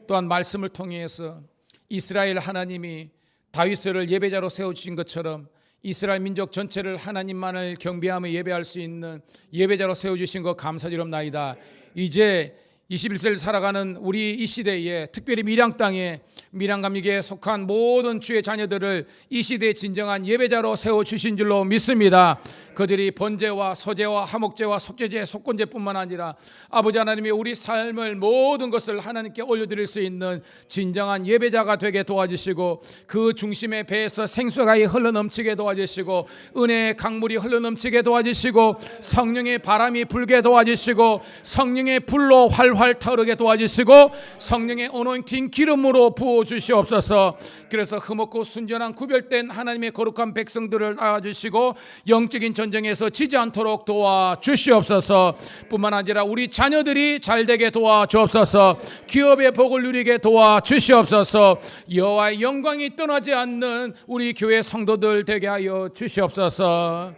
또한 말씀을 통해서 이스라엘 하나님이 다윗을 예배자로 세워주신 것처럼 이스라엘 민족 전체를 하나님만을 경배하며 예배할 수 있는 예배자로 세워주신 것 감사드립나이다. 이제 21세를 살아가는 우리 이 시대에, 특별히 밀양 땅에, 밀양감리교에 속한 모든 주의 자녀들을 이 시대의 진정한 예배자로 세워주신 줄로 믿습니다. 그들이 번제와 소제와 화목제와 속죄제, 속건제뿐만 아니라 아버지 하나님이 우리 삶을 모든 것을 하나님께 올려드릴 수 있는 진정한 예배자가 되게 도와주시고, 그 중심의 배에서 생수가 흘러넘치게 도와주시고, 은혜의 강물이 흘러넘치게 도와주시고, 성령의 바람이 불게 도와주시고, 성령의 불로 활활 타오르게 도와주시고, 성령의 어노인팅 기름으로 부어주시옵소서. 그래서 흠없고 순전한 구별된 하나님의 거룩한 백성들을 낳아주시고, 영적인 전쟁에서 지지 않도록 도와주시옵소서. 뿐만 아니라 우리 자녀들이 잘되게 도와주옵소서. 기업의 복을 누리게 도와주시옵소서. 여호와의 영광이 떠나지 않는 우리 교회 성도들 되게 하여 주시옵소서.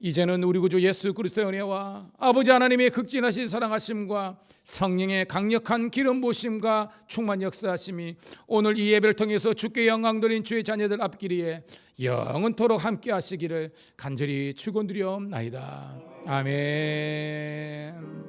이제는 우리 구주 예수 그리스도의 은혜와 아버지 하나님의 극진하신 사랑하심과 성령의 강력한 기름 부으심과 충만 역사하심이 오늘 이 예배를 통해서 주께 영광 돌린 주의 자녀들 앞길에 영원토록 함께 하시기를 간절히 축원드리옵나이다. 아멘.